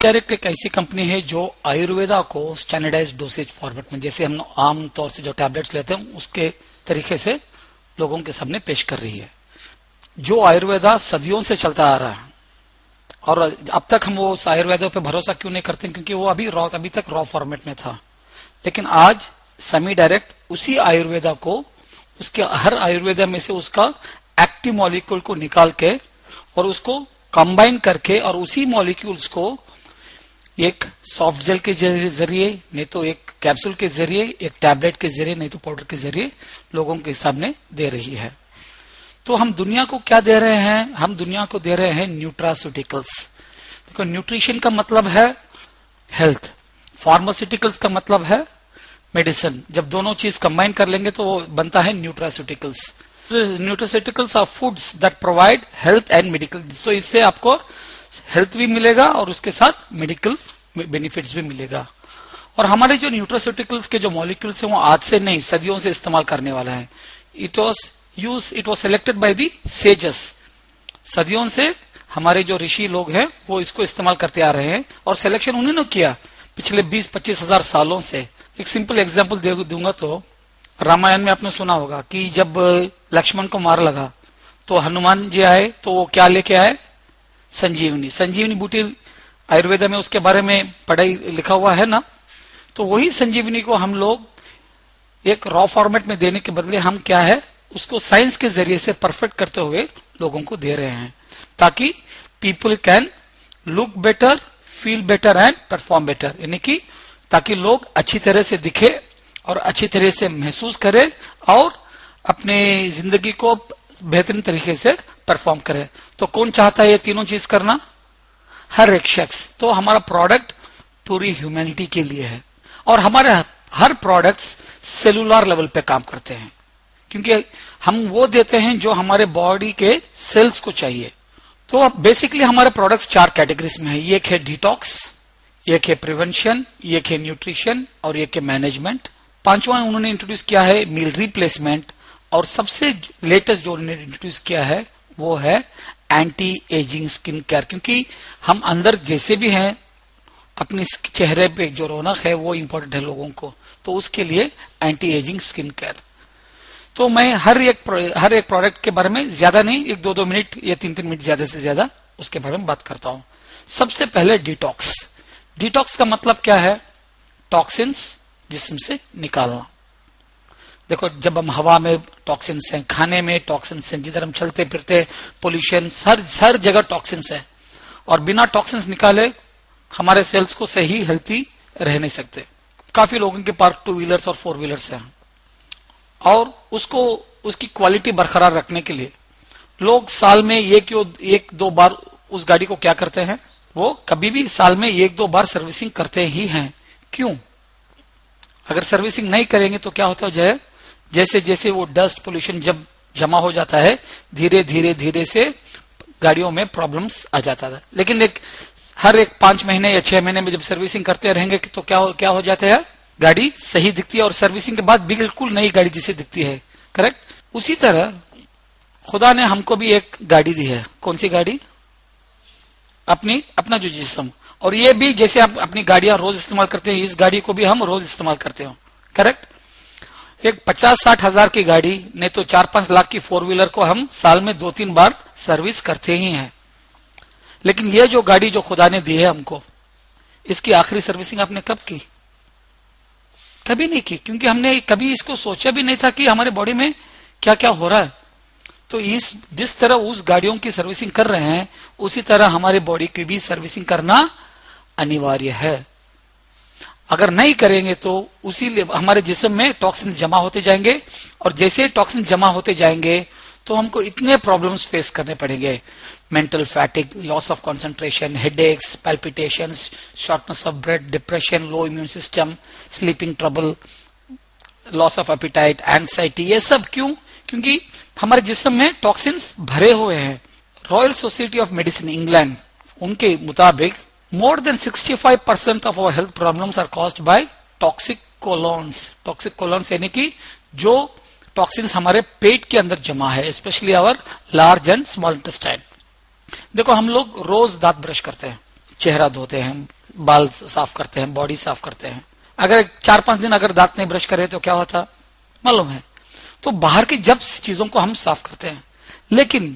Direct एक ऐसी company है जो आयुर्वेदा को स्टैंडर्डाइज्ड डोसेज फॉर्मेट में, जैसे हम आम तौर से जो टैबलेट्स लेते हैं उसके तरीके से लोगों के सामने पेश कर रही है। जो आयुर्वेदा सदियों से चलता आ रहा है और अब तक हम वो आयुर्वेदा पे भरोसा क्यों नहीं करते, क्योंकि वो अभी तक रॉ फॉर्मेट में था। लेकिन आज सेमी डायरेक्ट उसी आयुर्वेदा को, उसके हर आयुर्वेदा में से उसका एक्टिव मॉलिक्यूल को निकाल के और उसको कंबाइन करके और उसी मॉलिक्यूल्स को एक सॉफ्ट जेल के जरिए, नहीं तो एक कैप्सूल के जरिए, एक टैबलेट के जरिए, नहीं तो पाउडर के जरिए लोगों के सामने दे रही है। तो हम दुनिया को क्या दे रहे हैं? हम दुनिया को दे रहे हैं न्यूट्रास्यूटिकल्स। देखो, न्यूट्रिशन का मतलब है हेल्थ, फार्मास्यूटिकल्स का मतलब है मेडिसिन। जब दोनों चीज कंबाइन कर लेंगे तो वो बनता है nutraceuticals. Nutraceuticals are foods that provide health and medical. So इससे आपको हेल्थ भी मिलेगा और उसके साथ मेडिकल बेनिफिट्स भी मिलेगा। और हमारे जो न्यूट्रास्यूटिकल्स के जो मॉलिक्यूल्स हैं वो आज से नहीं, सदियों से इस्तेमाल करने वाला है। It was selected by the sages. सदियों से हमारे जो ऋषि लोग हैं वो इसको इस्तेमाल करते आ रहे हैं और सिलेक्शन उन्होंने किया पिछले 20-25 हजार सालों से। एक सिंपल एग्जाम्पल दूंगा तो रामायण में आपने सुना होगा कि जब लक्ष्मण को मार लगा तो हनुमान जी आए तो वो क्या लेके आए? संजीवनी बूटी। आयुर्वेदा में उसके बारे में पढ़ाई लिखा हुआ है ना। तो वही संजीवनी को हम लोग एक रॉ फॉर्मेट में देने के बदले हम क्या है, उसको साइंस के जरिए से परफेक्ट करते हुए लोगों को दे रहे हैं, ताकि people can look better, feel better and perform better. यानी कि ताकि लोग अच्छी तरह से दिखे और अच्छी तरह से महसूस करें और अपने जिंदगी को बेहतरीन तरीके से परफॉर्म करे। तो कौन चाहता है ये तीनों चीज करना? हर एक शख्स। तो हमारा प्रोडक्ट पूरी ह्यूमैनिटी के लिए है और हमारे हर प्रोडक्ट्स सेलुलर लेवल पे काम करते हैं, क्योंकि हम वो देते हैं जो हमारे बॉडी के सेल्स को चाहिए। तो अब बेसिकली हमारे प्रोडक्ट्स 4 कैटेगरीज में है। एक है डिटॉक्स, एक है प्रिवेंशन, एक है न्यूट्रिशन और एक है मैनेजमेंट। 5वां उन्होंने इंट्रोड्यूस किया है मील रिप्लेसमेंट। और सबसे लेटेस्ट जो उन्होंने इंट्रोड्यूस किया है वो है एंटी एजिंग स्किन केयर, क्योंकि हम अंदर जैसे भी हैं अपने चेहरे पे जो रौनक है वो इंपॉर्टेंट है लोगों को, तो उसके लिए एंटी एजिंग स्किन केयर। तो मैं हर एक प्रोडक्ट के बारे में ज्यादा नहीं, 1-2 मिनट या 3-3 मिनट ज्यादा से ज्यादा उसके बारे में बात करता हूं। सबसे पहले डिटॉक्स। डिटॉक्स का मतलब क्या है? टॉक्सिन्स जिस्म से निकालना। देखो, जब हम हवा में टॉक्सिन्स हैं, खाने में टॉक्सिन्स हैं, जिधर हम चलते फिरते पोल्यूशन, हर जगह टॉक्सिन्स है। और बिना टॉक्सिन्स निकाले हमारे सेल्स को सही हेल्थी रह नहीं सकते। काफी लोगों के पास 2 व्हीलर्स और 4 व्हीलर्स हैं और उसकी क्वालिटी बरकरार रखने के लिए लोग साल में 1-2 बार उस गाड़ी को क्या करते हैं? वो कभी भी साल में 1-2 बार सर्विसिंग करते ही हैं। क्यों? अगर सर्विसिंग नहीं करेंगे तो क्या होता है, जैसे जैसे वो डस्ट पोल्यूशन जब जमा हो जाता है, धीरे धीरे से गाड़ियों में प्रॉब्लम्स आ जाता है। लेकिन हर 5 महीने या 6 महीने में जब सर्विसिंग करते रहेंगे तो क्या हो जाता है? गाड़ी सही दिखती है और सर्विसिंग के बाद बिल्कुल नई गाड़ी जैसी दिखती है। करेक्ट? उसी तरह खुदा ने हमको भी एक गाड़ी दी है। कौन सी गाड़ी? अपना जो जिस्म। और ये भी जैसे आप अपनी गाड़ियां रोज इस्तेमाल करते हैं, इस गाड़ी को भी हम रोज इस्तेमाल करते हो। करेक्ट? एक 50-60 हजार की गाड़ी, नहीं तो 4-5 लाख की 4 व्हीलर को हम साल में 2-3 बार सर्विस करते ही हैं। लेकिन ये जो गाड़ी जो खुदा ने दी है हमको, इसकी आखिरी सर्विसिंग आपने कब की? कभी नहीं की, क्योंकि हमने कभी इसको सोचा भी नहीं था कि हमारे बॉडी में क्या क्या हो रहा है। तो जिस तरह उस गाड़ियों की सर्विसिंग कर रहे हैं, उसी तरह हमारे बॉडी की भी सर्विसिंग करना अनिवार्य है। अगर नहीं करेंगे तो उसी हमारे जिस्म में टॉक्सिन जमा होते जाएंगे और जैसे टॉक्सिन जमा होते जाएंगे तो हमको इतने प्रॉब्लम्स फेस करने पड़ेंगे। Mental fatigue, loss of concentration, headaches, palpitations, shortness of breath, depression, low immune system, sleeping trouble, loss of appetite, anxiety. ये सब क्यों? क्योंकि हमारे जिस्म में टॉक्सिन्स भरे हुए हैं। Royal society of medicine England, उनके मुताबिक more than 65% of our health problems are caused by toxic colons. Toxic colons यानी कि जो टॉक्सिन्स हमारे पेट के अंदर जमा है, specially our large and small intestine. देखो, हम लोग रोज दांत ब्रश करते हैं, चेहरा धोते हैं, बाल साफ करते हैं, बॉडी साफ करते हैं। अगर 4-5 दिन अगर दांत नहीं ब्रश करे तो क्या होता मालूम है। तो बाहर की जब चीजों को हम साफ करते हैं, लेकिन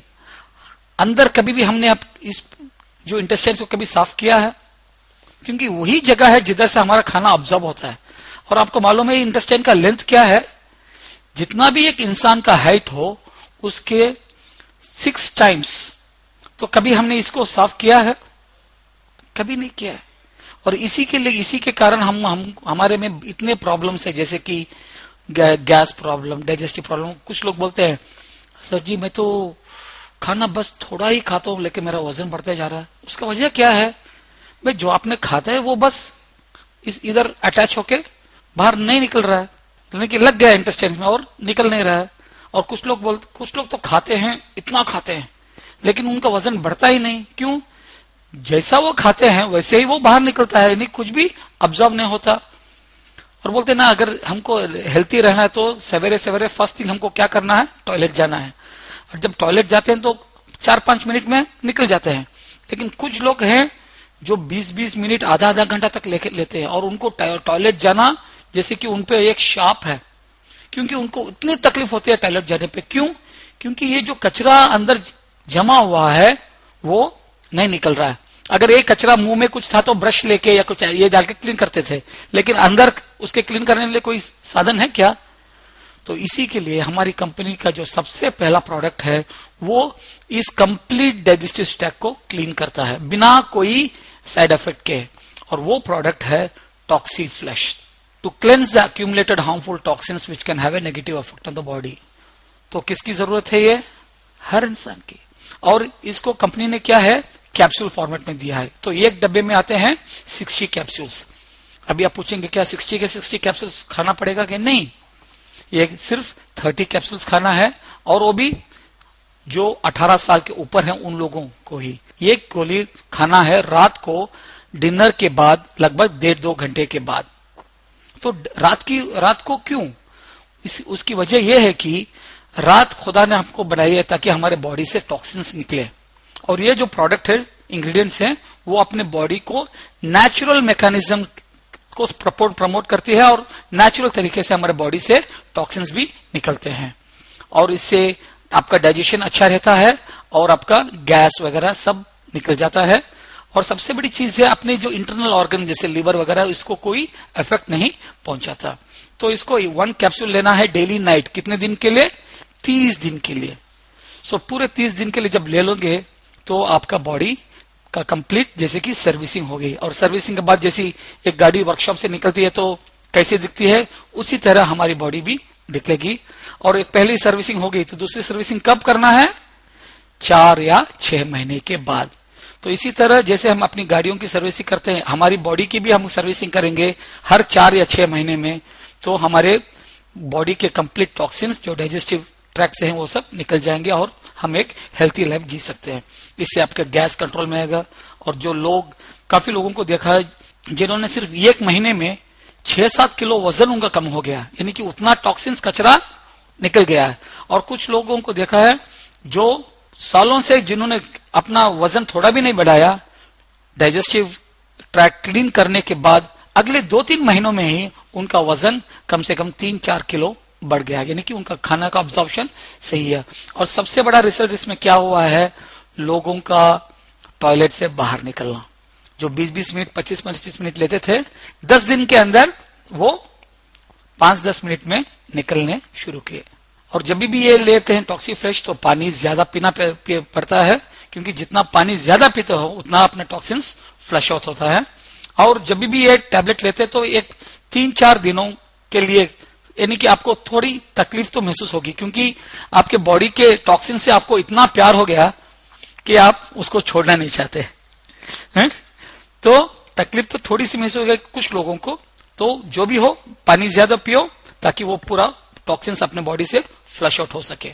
अंदर कभी भी हमने इस जो इंटेस्टाइन को कभी साफ किया है? क्योंकि वही जगह है जिधर से हमारा खाना ऑब्जॉर्ब होता है। और आपको मालूम है इंटेस्टाइन का लेंथ क्या है? जितना भी एक इंसान का हाइट हो उसके 6 टाइम्स। तो कभी हमने इसको साफ किया है? कभी नहीं किया है। और इसी के कारण हम हमारे में इतने प्रॉब्लम्स है, जैसे कि गैस प्रॉब्लम, डाइजेस्टिव प्रॉब्लम। कुछ लोग बोलते हैं सर जी मैं तो खाना बस थोड़ा ही खाता हूं लेकिन मेरा वजन बढ़ता जा रहा है। उसका वजह क्या है? भाई जो आपने खाता है वो बस इधर अटैच होके बाहर नहीं निकल रहा है, यानी कि लग गया इंटेस्टाइन में और निकल नहीं रहा है। और कुछ लोग तो खाते हैं, इतना खाते हैं, लेकिन उनका वजन बढ़ता ही नहीं। क्यों? जैसा वो खाते हैं वैसे ही वो बाहर निकलता है, यानी कुछ भी अब्जॉर्ब नहीं होता। और बोलते ना अगर हमको हेल्थी रहना है तो सवेरे सवेरे फर्स्ट थिंग हमको क्या करना है? टॉयलेट जाना है। और जब टॉयलेट जाते हैं तो 4-5 मिनट में निकल जाते हैं। लेकिन कुछ लोग हैं जो 20-20 मिनट, आधा घंटा तक लेते हैं, और उनको टॉयलेट जाना जैसे कि उनपे एक शाप है, क्योंकि उनको इतनी तकलीफ होती है टॉयलेट जाने पे। क्यों? क्योंकि ये जो कचरा अंदर जमा हुआ है वो नहीं निकल रहा है। अगर ये कचरा मुंह में कुछ था तो ब्रश लेके या कुछ ये डाल के क्लीन करते थे, लेकिन अंदर उसके क्लीन करने के लिए कोई साधन है क्या? तो इसी के लिए हमारी कंपनी का जो सबसे पहला प्रोडक्ट है वो इस कंप्लीट डाइजेस्टिव ट्रैक्ट को क्लीन करता है बिना कोई साइड इफेक्ट के। और वो प्रोडक्ट है Toxi Flush, to cleanse the accumulated harmful toxins which can have a negative effect on the body. तो किसकी जरूरत है? ये हर इंसान की। और इसको कंपनी ने क्या है? कैप्सूल फॉर्मेट में दिया है। तो एक डब्बे में आते हैं 60 कैप्सूल्स। अभी आप पूछेंगे क्या 60 के 60 कैप्सूल्स खाना पड़ेगा कि नहीं? ये सिर्फ 30 कैप्सूल्स खाना है, और वो भी जो 18 साल के ऊपर हैं उन लोगों को ही। ये गोली खाना है रात को डिनर के बाद, लगभग 1.5-2 घंटे के बाद। तो रात को क्यों? उसकी वजह यह है कि रात खुदा ने हमको बनाई है ताकि हमारे बॉडी से टॉक्सिन्स निकले। और ये जो प्रोडक्ट है, इंग्रेडिएंट्स हैं, वो अपने बॉडी को नेचुरल मैकेनिज्म को प्रमोट करती है, और नेचुरल तरीके से हमारे बॉडी से टॉक्सिन्स भी निकलते हैं। और इससे आपका डाइजेशन अच्छा रहता है और आपका गैस वगैरह सब निकल जाता है। और सबसे बड़ी चीज है अपने जो इंटरनल ऑर्गन जैसे लिवर वगैरह, इसको कोई इफेक्ट नहीं पहुंचाता। तो इसको 1 कैप्सूल लेना है डेली नाइट। कितने दिन के लिए? 30 दिन के लिए। सो पूरे 30 दिन के लिए जब ले लोगे तो आपका बॉडी का कंप्लीट जैसे कि सर्विसिंग हो गई। और सर्विसिंग के बाद जैसी एक गाड़ी वर्कशॉप से निकलती है तो कैसे दिखती है, उसी तरह हमारी बॉडी भी दिखेगी। और एक पहली सर्विसिंग हो गई तो दूसरी सर्विसिंग कब करना है? 4 या 6 महीने के बाद। तो इसी तरह जैसे हम अपनी गाड़ियों की सर्विसिंग करते हैं, हमारी बॉडी की भी हम सर्विसिंग करेंगे हर 4 या 6 महीने में। तो हमारे बॉडी के कंप्लीट टॉक्सिन्स जो डाइजेस्टिव ट्रैक्ट से हैं वो सब निकल जाएंगे और हम एक हेल्थी लाइफ जी सकते हैं। इससे आपका गैस कंट्रोल में आएगा। और जो लोग, काफी लोगों को देखा है जिन्होंने सिर्फ 1 महीने में 6-7 किलो वजन उनका कम हो गया, यानी कि उतना टॉक्सिन्स कचरा निकल गया है। और कुछ लोगों को देखा है जो सालों से जिन्होंने अपना वजन थोड़ा भी नहीं बढ़ाया, डाइजेस्टिव ट्रैक्ट क्लीन करने के बाद अगले 2-3 महीनों में ही उनका वजन कम से कम 3-4 किलो बढ़ गया, यानी कि उनका खाना का अब्जॉर्प्शन सही है। और सबसे बड़ा रिजल्ट इसमें क्या हुआ है? लोगों का टॉयलेट से बाहर निकलना, जो 20-20 मिनट 25-25 मिनट लेते थे, 10 दिन के अंदर वो 5-10 मिनट में निकलने शुरू किए। और जब भी ये लेते हैं टॉक्सी फ्रेश तो पानी ज्यादा पीना पड़ता है, क्योंकि जितना पानी ज्यादा पीते हो उतना अपने टॉक्सिन्स फ्लश आउट होता है। और जब भी ये टैबलेट लेते तो एक 3-4 दिनों के लिए, यानी कि आपको थोड़ी तकलीफ तो महसूस होगी, क्योंकि आपके बॉडी के टॉक्सिन से आपको इतना प्यार हो गया कि आप उसको छोड़ना नहीं चाहते हैं। तो तकलीफ तो थोड़ी सी महसूस होगी कुछ लोगों को। तो जो भी हो, पानी ज्यादा पियो ताकि वो पूरा टॉक्सिन्स अपने बॉडी से फ्लश आउट हो सके।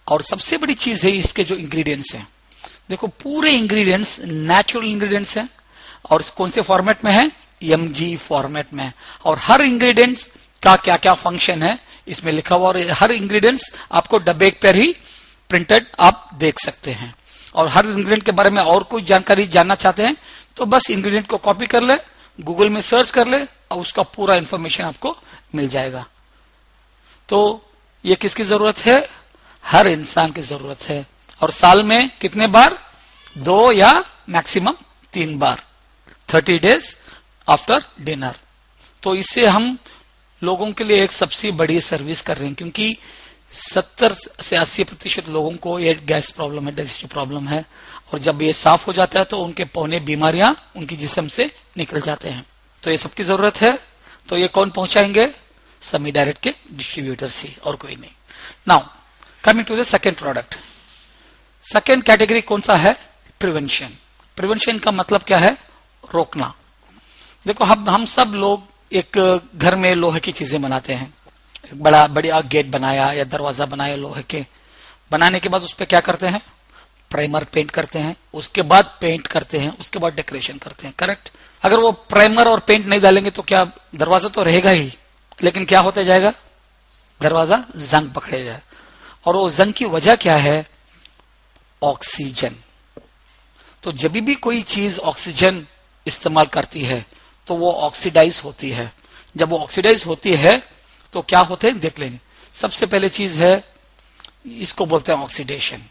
और सबसे बड़ी चीज है इसके जो इंग्रेडिएंट्स हैं, देखो पूरे इंग्रेडिएंट्स नेचुरल इंग्रेडिएंट्स हैं। और कौन से फॉर्मेट में है? MG फॉर्मेट में। और हर इंग्रेडिएंट्स का क्या क्या फंक्शन है इसमें लिखा हुआ, और हर इंग्रेडिएंट्स आपको डब्बे पर ही प्रिंटेड आप देख सकते हैं। और हर इंग्रेडिएंट के बारे में और कोई जानकारी जानना चाहते हैं तो बस इंग्रेडिएंट को कॉपी कर ले, गूगल में सर्च कर ले और उसका पूरा इंफॉर्मेशन आपको मिल जाएगा। तो ये किसकी जरूरत है? हर इंसान की जरूरत है। और साल में कितने बार? 2 या मैक्सिमम 3 बार, 30 डेज आफ्टर डिनर। तो इससे हम लोगों के लिए एक सबसे बड़ी सर्विस कर रहे हैं, क्योंकि 70 से 80% लोगों को ये गैस प्रॉब्लम है, डाइजेस्टिव प्रॉब्लम है, और जब ये साफ हो जाता है तो उनके पौने बीमारियां उनकी जिस्म से निकल जाते हैं। तो ये सबकी जरूरत है। तो ये कौन पहुंचाएंगे? सेमी डायरेक्ट के डिस्ट्रीब्यूटर्स ही, और कोई नहीं। Now coming to the second product. Second category कौन सा है? प्रिवेंशन। प्रिवेंशन का मतलब क्या है? रोकना। देखो, हम सब लोग एक घर में लोहे की चीजें बनाते हैं, एक बड़ा गेट बनाया या दरवाजा बनाया लोहे के, बनाने के बाद उस पर क्या करते हैं? प्राइमर पेंट करते हैं, उसके बाद पेंट करते हैं, उसके बाद डेकोरेशन करते हैं, करेक्ट? अगर वो प्राइमर और पेंट नहीं डालेंगे तो क्या, दरवाजा तो रहेगा ही, लेकिन क्या होता जाएगा? दरवाजा जंग पकड़ेगा। और वो जंग की वजह क्या है? ऑक्सीजन। तो जब भी कोई चीज ऑक्सीजन इस्तेमाल करती है तो वो ऑक्सीडाइज होती है। जब वो ऑक्सीडाइज होती है तो क्या होते हैं, देख लेंगे। सबसे पहले चीज है, इसको बोलते हैं ऑक्सीडेशन,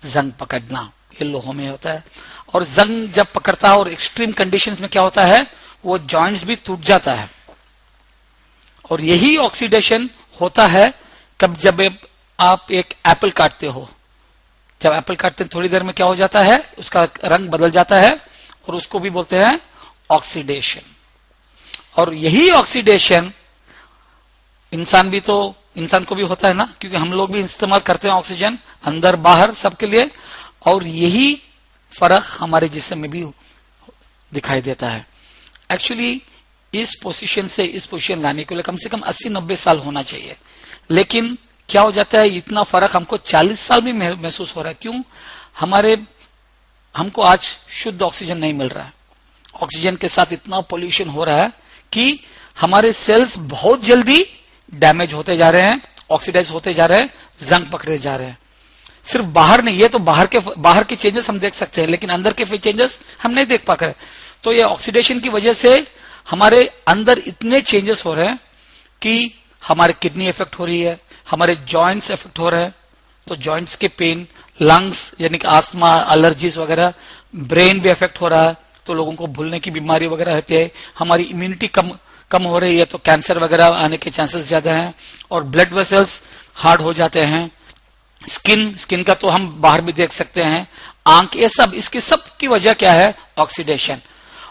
जंग पकड़ना। ये लोहों में होता है। और जंग जब पकड़ता है और एक्सट्रीम कंडीशंस में क्या होता है, वो जॉइंट्स भी टूट जाता है। और यही ऑक्सीडेशन होता है कब, जब आप एक एप्पल काटते हो। जब एप्पल काटते हैं थोड़ी देर में क्या हो जाता है, उसका रंग बदल जाता है, और उसको भी बोलते हैं ऑक्सीडेशन। और यही ऑक्सीडेशन इंसान को भी होता है ना, क्योंकि हम लोग भी इस्तेमाल करते हैं ऑक्सीजन अंदर बाहर सबके लिए। और यही फर्क हमारे जिस्म में भी दिखाई देता है। एक्चुअली इस पोजीशन से इस पोजीशन लाने के लिए कम से कम 80-90 साल होना चाहिए, लेकिन क्या हो जाता है, इतना फर्क हमको 40 साल में महसूस हो रहा है। क्यों? हमको आज शुद्ध ऑक्सीजन नहीं मिल रहा है। ऑक्सीजन के साथ इतना पोल्यूशन हो रहा है कि हमारे सेल्स बहुत जल्दी डैमेज होते जा रहे हैं, ऑक्सीडाइज होते जा रहे हैं, जंग पकड़े जा रहे हैं। सिर्फ बाहर नहीं, ये तो बाहर के चेंजेस हम देख सकते हैं, लेकिन अंदर के चेंजेस हम नहीं देख पा रहे। तो ये ऑक्सीडेशन की वजह से हमारे अंदर इतने चेंजेस हो रहे हैं कि हमारे किडनी इफेक्ट हो रही है, हमारे जॉइंट्स इफेक्ट हो रहे हैं। तो जॉइंट्स के पेन, लंग्स यानी कि आस्थमा, एलर्जीज वगैरह, ब्रेन भी इफेक्ट हो रहा है, तो लोगों को भूलने की बीमारी वगैरह होती है। हमारी इम्यूनिटी कम हो रही है, तो कैंसर वगैरह आने के चांसेस ज्यादा हैं। और ब्लड वेसल्स हार्ड हो जाते हैं। स्किन का तो हम बाहर भी देख सकते हैं, आंख, ये सब, इसकी सब की वजह क्या है? ऑक्सीडेशन।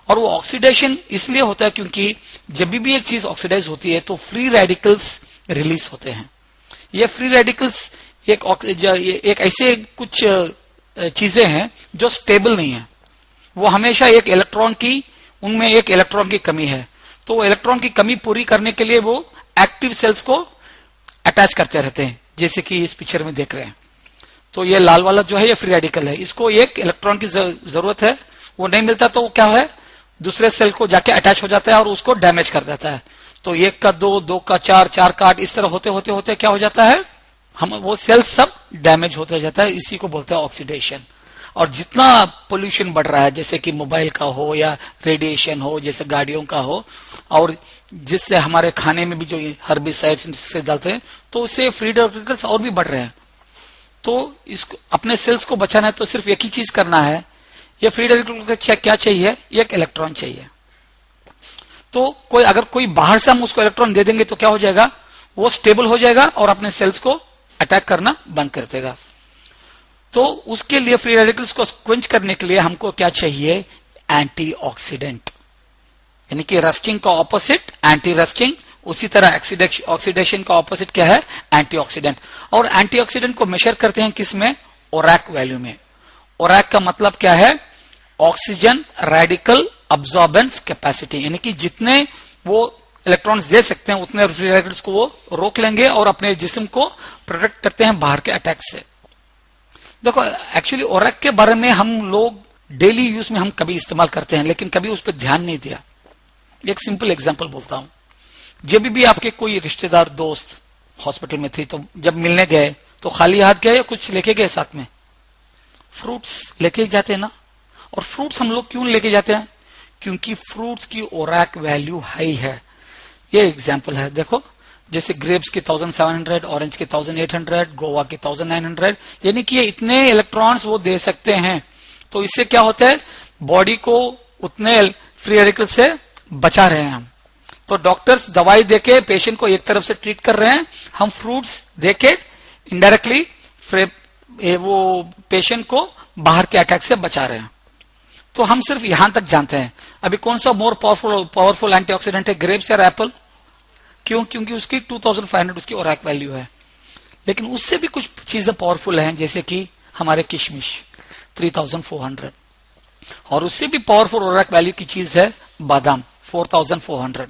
और वो ऑक्सीडेशन इसलिए होता है क्योंकि जब भी एक चीज ऑक्सीडाइज होती है तो फ्री रेडिकल्स रिलीज होते हैं। ये फ्री रेडिकल्स एक ऐसे कुछ चीजें हैं जो स्टेबल नहीं है। वो हमेशा उनमें एक इलेक्ट्रॉन की कमी है, तो वो इलेक्ट्रॉन की कमी पूरी करने के लिए वो एक्टिव सेल्स को अटैच करते रहते हैं, जैसे कि इस पिक्चर में देख रहे हैं। तो ये लाल वाला जो है ये फ्री रेडिकल है, इसको एक इलेक्ट्रॉन की जरूरत है, वो नहीं मिलता तो वो क्या है, दूसरे सेल को जाके अटैच हो जाता है और उसको डैमेज कर देता है। तो 1 का 2, 2 का 4, 4 का 8, इस तरह होते होते होते क्या हो जाता है, वो सेल सब डैमेज होते जाता है। इसी को बोलते हैं ऑक्सीडेशन। और जितना पोल्यूशन बढ़ रहा है, जैसे कि मोबाइल का हो या रेडिएशन हो, जैसे गाड़ियों का हो, और जिससे हमारे खाने में भी जो हर्बिसाइड्स डालते हैं, तो उससे फ्री रेडिकल्स और भी बढ़ रहे हैं। तो इसको अपने सेल्स को बचाना है तो सिर्फ एक ही चीज करना है, ये फ्री रेडिकल को क्या चाहिए, एक इलेक्ट्रॉन चाहिए। तो अगर कोई बाहर से हम उसको इलेक्ट्रॉन दे देंगे तो क्या हो जाएगा, वो स्टेबल हो जाएगा और अपने सेल्स को अटैक करना बंद कर देगा। तो उसके लिए फ्री रेडिकल्स को क्वेंच करने के लिए हमको क्या चाहिए, एंटीऑक्सीडेंट, यानी कि रस्टिंग का ऑपोजिट एंटी रस्टिंग। उसी तरह ऑक्सीडेशन का ऑपोजिट क्या है, एंटीऑक्सीडेंट। और एंटीऑक्सीडेंट को मेजर करते हैं किसमें, ओरैक वैल्यू में। ओरैक का मतलब क्या है, ऑक्सीजन रेडिकल अब्सॉर्बेंस कैपेसिटी, यानी कि जितने वो इलेक्ट्रॉन्स दे सकते हैं उतने फ्री रेडिकल्स को वो रोक लेंगे और अपने जिस्म को प्रोटेक्ट करते हैं बाहर के अटैक से। देखो, एक्चुअली ओरैक के बारे में हम लोग डेली यूज में हम कभी इस्तेमाल करते हैं, लेकिन कभी उस पर ध्यान नहीं दिया। एक सिंपल एग्जांपल बोलता हूं, जब भी आपके कोई रिश्तेदार दोस्त हॉस्पिटल में थी, तो जब मिलने गए तो खाली हाथ गए या कुछ लेके गए साथ में, फ्रूट्स लेके जाते ना। और फ्रूट्स हम लोग क्यों लेके जाते हैं? क्योंकि फ्रूट्स की ओरैक वैल्यू हाई है। ये एग्जाम्पल है, देखो जैसे ग्रेप्स की 1700, ऑरेंज की 1800, गोवा की 1900, यानी कि ये इतने इलेक्ट्रॉन्स वो दे सकते हैं। तो इससे क्या होता है, बॉडी को उतने फ्री रेडिकल से बचा रहे हैं हम। तो डॉक्टर्स दवाई देके पेशेंट को एक तरफ से ट्रीट कर रहे हैं, हम फ्रूट्स देके इनडायरेक्टली वो पेशेंट को बाहर के अटैक से बचा रहे हैं। तो हम सिर्फ यहां तक जानते हैं। अभी कौन सा मोर पावरफुल एंटीऑक्सीडेंट है, ग्रेप्स या एप्पल? क्यों? क्योंकि उसकी 2500 उसकी ओरैक वैल्यू है। लेकिन उससे भी कुछ चीजें पावरफुल हैं, जैसे कि हमारे किशमिश 3400, और उससे भी पावरफुल ओरैक वैल्यू की चीज है बादाम 4400।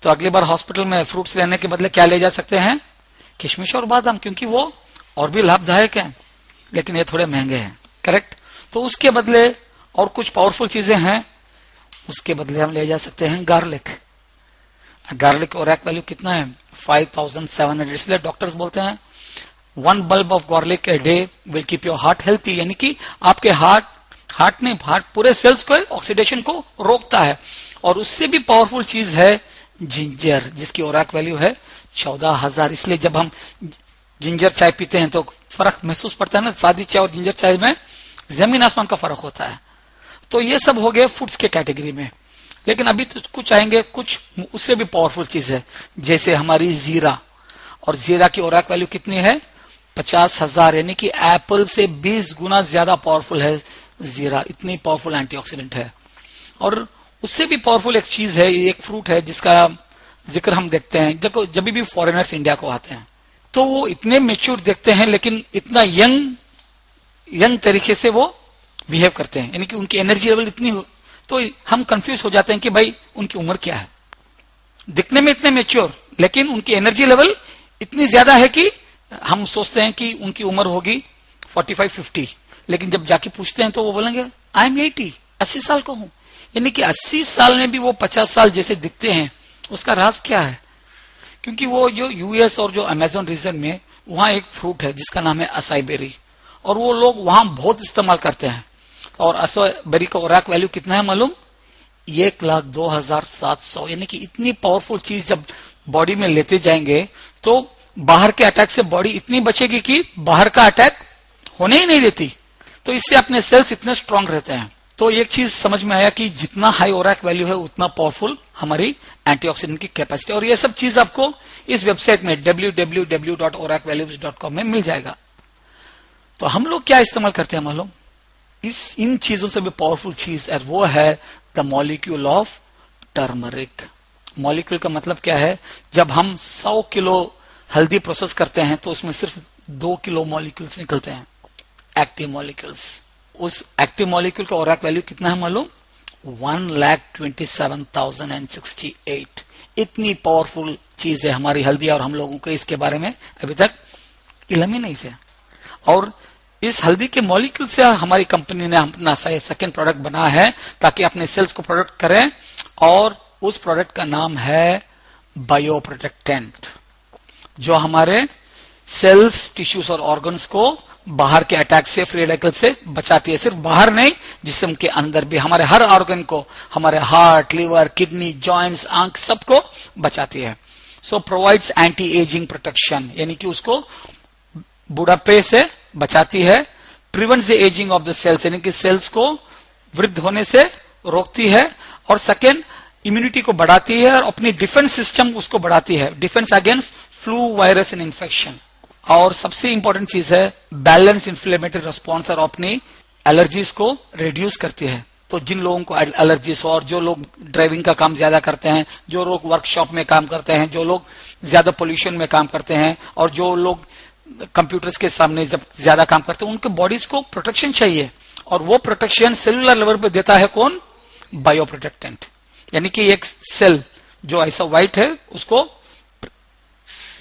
तो अगली बार हॉस्पिटल में फ्रूट्स लेने के बदले क्या ले जा सकते हैं? किशमिश और बादाम, क्योंकि वो और भी लाभदायक हैं, लेकिन ये थोड़े महंगे हैं। करेक्ट? तो उसके बदले और कुछ पावरफुल चीजें हैं, उसके बदले हम ले जा सकते हैं गार्लिक। गार्लिक ओरैक वैल्यू कितना है? 5700। इसलिए डॉक्टर्स बोलते हैं 1 bulb of garlic a day will keep your heart healthy, यानी कि आपके हार्ट पूरे सेल्स को ऑक्सीडेशन को रोकता है। और उससे भी पावरफुल चीज है जिंजर, जिसकी ओरैक वैल्यू है 14000। इसलिए जब हम जिंजर चाय पीते हैं तो फर्क महसूस पड़ता है ना, सादी चाय और जिंजर चाय में जमीन आसमान का फर्क होता है। तो ये सब हो गए फूड्स के कैटेगरी में। लेकिन अभी तो कुछ आएंगे, कुछ उससे भी पावरफुल चीज है, जैसे हमारी जीरा। और जीरा की ओरैक वैल्यू कितनी है? 50000, यानी कि एप्पल से 20 गुना ज्यादा पावरफुल है जीरा। इतनी पावरफुल एंटीऑक्सीडेंट है। और उससे भी पावरफुल एक चीज है, एक फ्रूट है जिसका जिक्र हम देखते हैं। देखो जब भी फॉरेनर्स इंडिया को आते हैं तो वो इतने मेच्योर देखते हैं, लेकिन इतना यंग तरीके से वो बिहेव करते हैं, यानी कि उनकी एनर्जी लेवल इतनी तो हम कंफ्यूज हो जाते हैं कि भाई उनकी उम्र क्या है। दिखने में इतने मेच्योर, लेकिन उनकी एनर्जी लेवल इतनी ज्यादा है कि हम सोचते हैं कि उनकी उम्र होगी 45-50, लेकिन जब जाके पूछते हैं तो वो बोलेंगे आई एम 80 साल का हूं। यानी कि 80 साल में भी वो 50 साल जैसे दिखते हैं। उसका राज क्या है? क्योंकि वो जो यूएस और जो अमेजोन रीजन में वहां एक फ्रूट है जिसका नाम है असाई बेरी, और वो लोग वहां बहुत इस्तेमाल करते हैं। और असाई बेरी का ओरैक वैल्यू कितना है मालूम? 1,02,700। यानी कि इतनी पावरफुल चीज जब बॉडी में लेते जाएंगे तो बाहर के अटैक से बॉडी इतनी बचेगी कि बाहर का अटैक होने ही नहीं देती। तो इससे अपने सेल्स इतने स्ट्रांग रहते हैं। तो एक चीज समझ में आया कि जितना हाई ओरैक वैल्यू है उतना पावरफुल हमारी एंटीऑक्सीडेंट की कैपेसिटी। और ये सब चीज आपको इस वेबसाइट में www.oracvalues.com में मिल जाएगा। तो हम लोग क्या इस्तेमाल करते हैं मालूम? इन चीजों से भी पावरफुल चीज है, वो है the molecule of turmeric. Molecule का मतलब क्या है? जब हम 100 किलो हल्दी प्रोसेस करते हैं तो उसमें सिर्फ 2 किलो मॉलिक्यूल्स निकलते हैं, एक्टिव मॉलिक्यूल्स। उस एक्टिव मॉलिक्यूल का ओरैक वैल्यू कितना है मालूम? 1,27,068। इतनी पावरफुल चीज है हमारी हल्दी, और हम लोगों को इसके बारे में अभी तक इल्म ही नहीं है। और इस हल्दी के मॉलिक्यूल से हमारी कंपनी ने अपना सेकेंड प्रोडक्ट बनाया है ताकि अपने सेल्स को प्रोटेक्ट करें, और उस प्रोडक्ट का नाम है बायो प्रोटेक्टेंट, जो हमारे सेल्स, टिश्यूज और ऑर्गन्स को बाहर के अटैक से, फ्री रेडिकल से बचाती है। सिर्फ बाहर नहीं, जिस्म के अंदर भी हमारे हर ऑर्गन को, हमारे हार्ट, लिवर, किडनी, जॉइंट्स, आंख, सबको बचाती है। So provides anti ageing protection, यानी कि उसको बुढ़ापे से बचाती है। Prevents the ageing of the cells, यानी कि सेल्स को वृद्ध होने से रोकती है। और सेकेंड, इम्यूनिटी को बढ़ाती है और अपनी डिफेंस सिस्टम उसको बढ़ाती है, defence against flu, virus and infection. और सबसे इंपॉर्टेंट चीज है बैलेंस इन्फ्लेमेटरी रिस्पॉन्स, और अपनी एलर्जीज को रिड्यूस करती है। तो जिन लोगों को एलर्जीज हो, और जो लोग ड्राइविंग का काम ज्यादा करते हैं, जो लोग वर्कशॉप में काम करते हैं, जो लोग ज्यादा पोल्यूशन में काम करते हैं, और जो लोग कंप्यूटर्स के सामने जब ज्यादा काम करते हैं, उनके बॉडीज को प्रोटेक्शन चाहिए। और वो प्रोटेक्शन सेलुलर लेवल पे देता है कौन? Bio protectant. यानी कि एक सेल जो ऐसा व्हाइट है उसको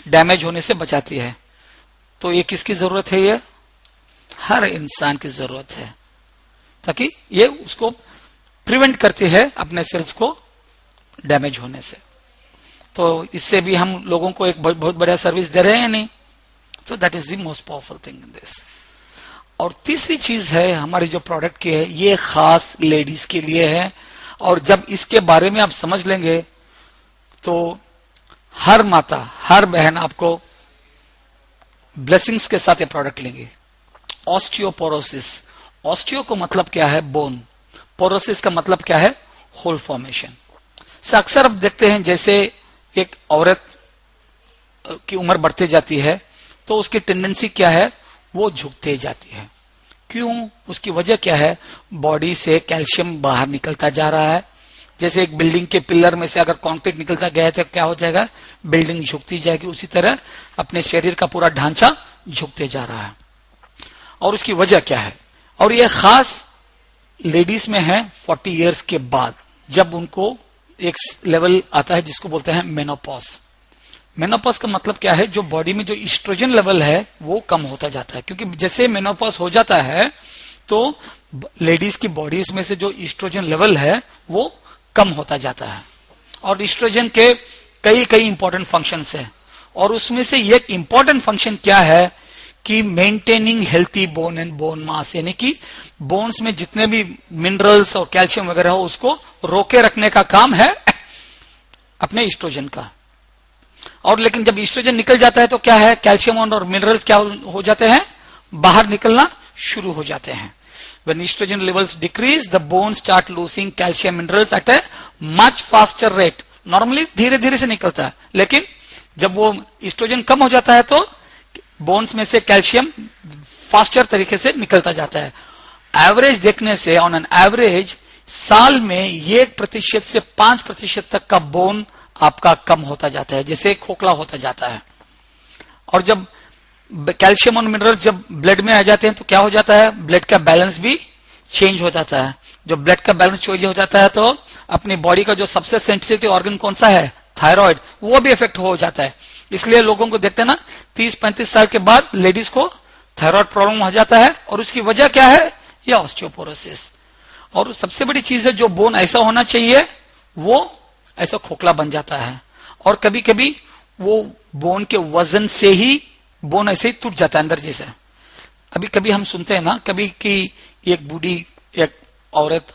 डैमेज होने से बचाती है। तो ये किसकी जरूरत है? ये हर इंसान की जरूरत है, ताकि ये उसको प्रिवेंट करती है अपने सेल्स को डैमेज होने से। तो इससे भी हम लोगों को एक बहुत बढ़िया सर्विस दे रहे हैं नहीं? So that is the most powerful thing in this. और तीसरी चीज है हमारी जो प्रोडक्ट की है, ये खास लेडीज के लिए है। और जब इसके बारे में आप समझ लेंगे तो हर माता, हर बहन आपको ब्लेसिंग्स के साथ ये प्रोडक्ट लेंगे। ऑस्टियोपोरोसिस, ऑस्टियो को मतलब क्या है? बोन। पोरोसिस का मतलब क्या है? Hole formation. से अक्सर अब देखते हैं जैसे एक औरत की उम्र बढ़ती जाती है तो उसकी टेंडेंसी क्या है? वो झुकते जाती है। क्यों? उसकी वजह क्या है? बॉडी से कैल्शियम बाहर निकलता जा रहा है। जैसे एक बिल्डिंग के पिलर में से अगर कंक्रीट निकलता गया तो क्या हो जाएगा? बिल्डिंग झुकती जाएगी। उसी तरह अपने शरीर का पूरा ढांचा झुकते जा रहा है। और उसकी वजह क्या है? और यह खास लेडीज में है 40 इयर्स के बाद, जब उनको एक लेवल आता है जिसको बोलते हैं मेनोपॉज। मेनोपॉज का मतलब क्या है? जो बॉडी में जो ईस्ट्रोजन लेवल है वो कम होता जाता है। क्योंकि जैसे मेनोपॉज हो जाता है तो लेडीज की बॉडीज में से जो ईस्ट्रोजन लेवल है वो कम होता जाता है। और ईस्ट्रोजन के कई कई इंपॉर्टेंट फंक्शंस है, और उसमें से एक इंपॉर्टेंट फंक्शन क्या है कि maintaining healthy bone and bone mass, यानी कि बोन्स में जितने भी मिनरल्स और कैल्शियम वगैरह हो उसको रोके रखने का काम है अपने ईस्ट्रोजन का। और लेकिन जब ईस्ट्रोजन निकल जाता है तो क्या है? कैल्शियम और मिनरल्स क्या हो जाते हैं? बाहर निकलना शुरू हो जाते हैं। When estrogen levels decrease, the bones start losing calcium minerals at a much faster rate. Normally धीरे धीरे से निकलता है, लेकिन जब वो ईस्ट्रोजन कम हो जाता है तो बोन्स में से कैल्शियम फास्टर तरीके से निकलता जाता है। एवरेज देखने से ऑन एन एवरेज साल में 1% से 5% तक का बोन आपका कम होता जाता है, जैसे खोखला होता जाता है। और जब कैल्शियम और मिनरल जब ब्लड में आ जाते हैं तो क्या हो जाता है? ब्लड का बैलेंस भी चेंज हो जाता है। जो ब्लड का बैलेंस चेंज हो जाता है तो अपनी बॉडी का जो सबसे सेंसिटिव ऑर्गन कौन सा है? थायराइड, वो भी इफेक्ट हो जाता है। इसलिए लोगों को देखते हैं ना 30-35 साल के बाद लेडीज को थायराइड प्रॉब्लम हो जाता है। और उसकी वजह क्या है? यह ऑस्टियोपोरोसिस। और सबसे बड़ी चीज है, जो बोन ऐसा होना चाहिए वो ऐसा खोखला बन जाता है। और कभी कभी वो बोन के वजन से ही बोन ऐसे ही टूट जाता है अंदर जैसे। अभी कभी हम सुनते हैं ना कभी कि एक बूढ़ी एक औरत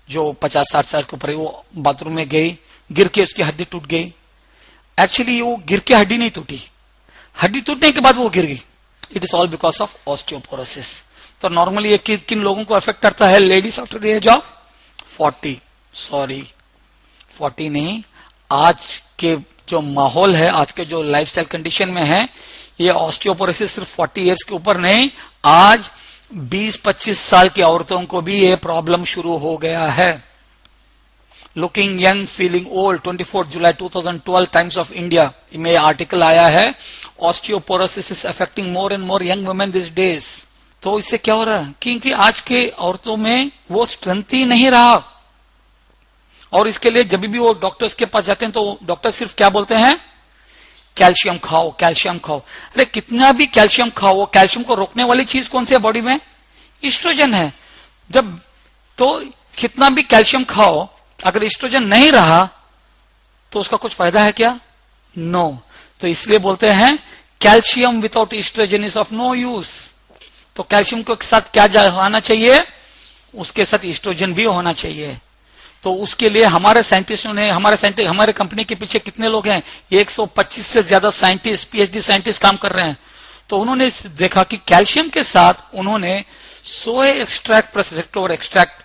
जो 50-60 साल के ऊपर है, वो बाथरूम में गई, गिर के उसकी हड्डी टूट गई। एक्चुअली वो गिर के हड्डी नहीं टूटी, हड्डी टूटने के बाद वो गिर गई। It is all because of osteoporosis. तो नॉर्मली ये किन लोगों को अफेक्ट करता है? Ladies after the age of 40, sorry 40 नहीं, आज के जो माहौल है, आज के जो लाइफस्टाइल कंडीशन में है, ये ऑस्टियोपोरोसिस सिर्फ 40 इयर्स के ऊपर नहीं, आज 20-25 साल की औरतों को भी ये प्रॉब्लम शुरू हो गया है। Looking young feeling old, 24 July 2012 times of India में आर्टिकल आया है, osteoporosis is affecting more and more young women this days. तो इससे क्या हो रहा है? क्योंकि आज के औरतों में वो स्ट्रेंथ ही नहीं रहा। और इसके लिए जब भी वो डॉक्टर्स के पास जाते हैं तो डॉक्टर सिर्फ क्या बोलते हैं? कैल्शियम खाओ, कैल्शियम खाओ। अरे कितना भी कैल्शियम खाओ, कैल्शियम को रोकने वाली चीज कौन सी है बॉडी में? ईस्ट्रोजन है। जब तो कितना भी कैल्शियम खाओ, अगर ईस्ट्रोजन नहीं रहा तो उसका कुछ फायदा है क्या? नो। तो इसलिए बोलते हैं calcium without oestrogen is of no use. तो कैल्शियम के साथ क्या होना चाहिए? उसके साथ ईस्ट्रोजन भी होना चाहिए। तो उसके लिए हमारे साइंटिस्टों ने, हमारे कंपनी के पीछे कितने लोग हैं? 125 से ज्यादा साइंटिस्ट, पीएचडी साइंटिस्ट काम कर रहे हैं। तो उन्होंने देखा कि कैल्शियम के साथ उन्होंने सोए एक्सट्रैक्ट प्लस रेक्टोवर एक्सट्रैक्ट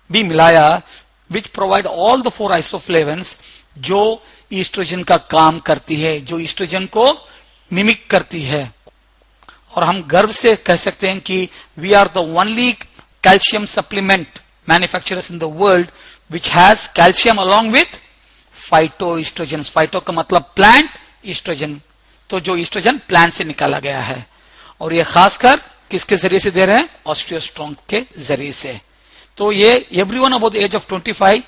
भी मिलाया, विच प्रोवाइड ऑल द 4 आइसोफ्लेवन्स जो ईस्ट्रोजन का काम करती है, जो ईस्ट्रोजन को मिमिक करती है। और हम गर्व से कह सकते हैं कि we are the only calcium supplement manufacturers in the world which has calcium along with phytoestrogens। Phyto का मतलब प्लांट, ईस्ट्रोजन तो जो ईस्ट्रोजन प्लांट से निकाला गया है। और ये खासकर किसके जरिए से दे रहे हैं? ऑस्टियोस्ट्रॉन्ग के जरिए से। तो ये everyone about the age of 25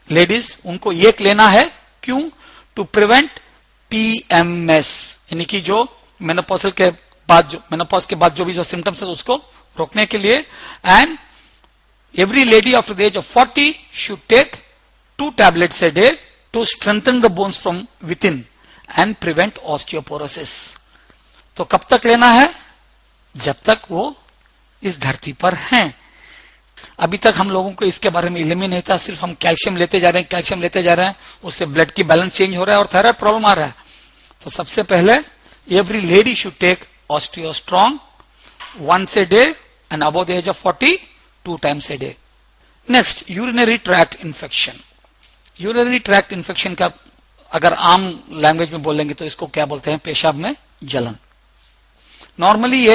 ladies उनको ये लेना है। क्यों? टू प्रिवेंट PMS, यानी कि जो मेनोपॉज के बाद जो भी जो सिम्टम्स है उसको रोकने के लिए। And every lady after the age of 40 should take 2 tablets a day to strengthen the bones from within and prevent osteoporosis। तो कब तक लेना है? जब तक वो इस धरती पर हैं। अभी तक हम लोगों को इसके बारे में इल्म ही नहीं था, सिर्फ हम कैल्शियम लेते जा रहे हैं, कैल्शियम लेते जा रहे हैं, उससे ब्लड की बैलेंस चेंज हो रहा है और थायराइड प्रॉब्लम आ रहा है। तो सबसे पहले every lady should take Osteostrong once a day and above the age of 40 2 times a day. Next, urinary tract infection. Urinary tract infection का अगर आम लैंग्वेज में बोलेंगे तो इसको क्या बोलते हैं? पेशाब में जलन। नॉर्मली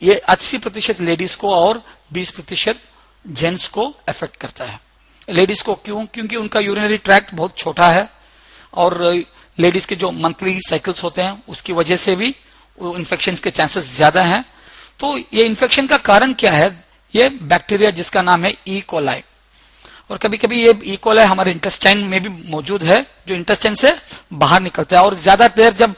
ये 80% लेडीज को और 20% जेंट्स को अफेक्ट करता है। लेडीज को क्यों? क्योंकि उनका यूरिनरी ट्रैक्ट बहुत छोटा है और लेडीज के जो मंथली साइकिल्स होते हैं उसकी वजह से भी इन्फेक्शन के चांसेस ज्यादा हैं। तो ये इन्फेक्शन का कारण क्या है? ये बैक्टीरिया जिसका नाम है ई कोलाई, और कभी कभी ये ई कोलाई हमारे इंटेस्टाइन में भी मौजूद है, जो इंटेस्टाइन से बाहर निकलता है। और ज्यादा देर जब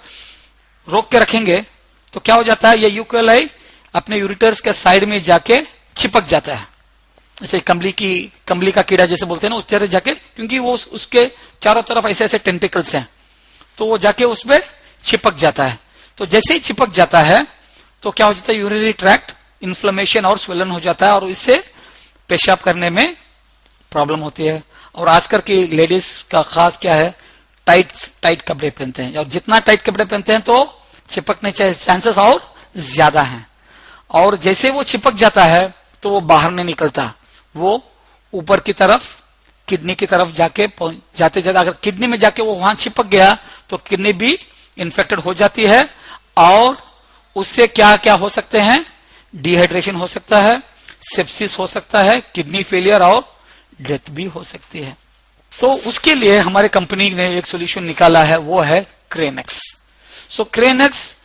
रोक के रखेंगे तो क्या हो जाता है? ये ई कोलाई अपने यूरिटर्स के साइड में जाके चिपक जाता है, जैसे कंबली का कीड़ा जैसे बोलते हैं ना, उस तरह जाके, क्योंकि वो उसके चारों तरफ ऐसे ऐसे टेंटिकल्स हैं, तो वो जाके उसमें चिपक जाता है। तो जैसे ही चिपक जाता है तो क्या हो जाता है? यूरिनरी ट्रैक्ट इन्फ्लेमेशन और स्वेलन हो जाता है और इससे पेशाब करने में प्रॉब्लम होती है। और आजकल की लेडीज का खास क्या है? टाइट कपड़े पहनते हैं, और जितना टाइट कपड़े पहनते हैं तो चिपकने के चांसेस और ज्यादा हैं। और जैसे वो चिपक जाता है तो वो बाहर नहीं निकलता, वो ऊपर की तरफ किडनी की तरफ जाके जाते जाते अगर किडनी में जाके वो वहां चिपक गया तो किडनी भी इन्फेक्टेड हो जाती है और उससे क्या क्या हो सकते हैं? डिहाइड्रेशन हो सकता है, सेप्सिस हो सकता है, किडनी फेलियर और डेथ भी हो सकती है। तो उसके लिए हमारे कंपनी ने एक सोल्यूशन निकाला है, वो है क्रेनेक्स। सो क्रेनेक्स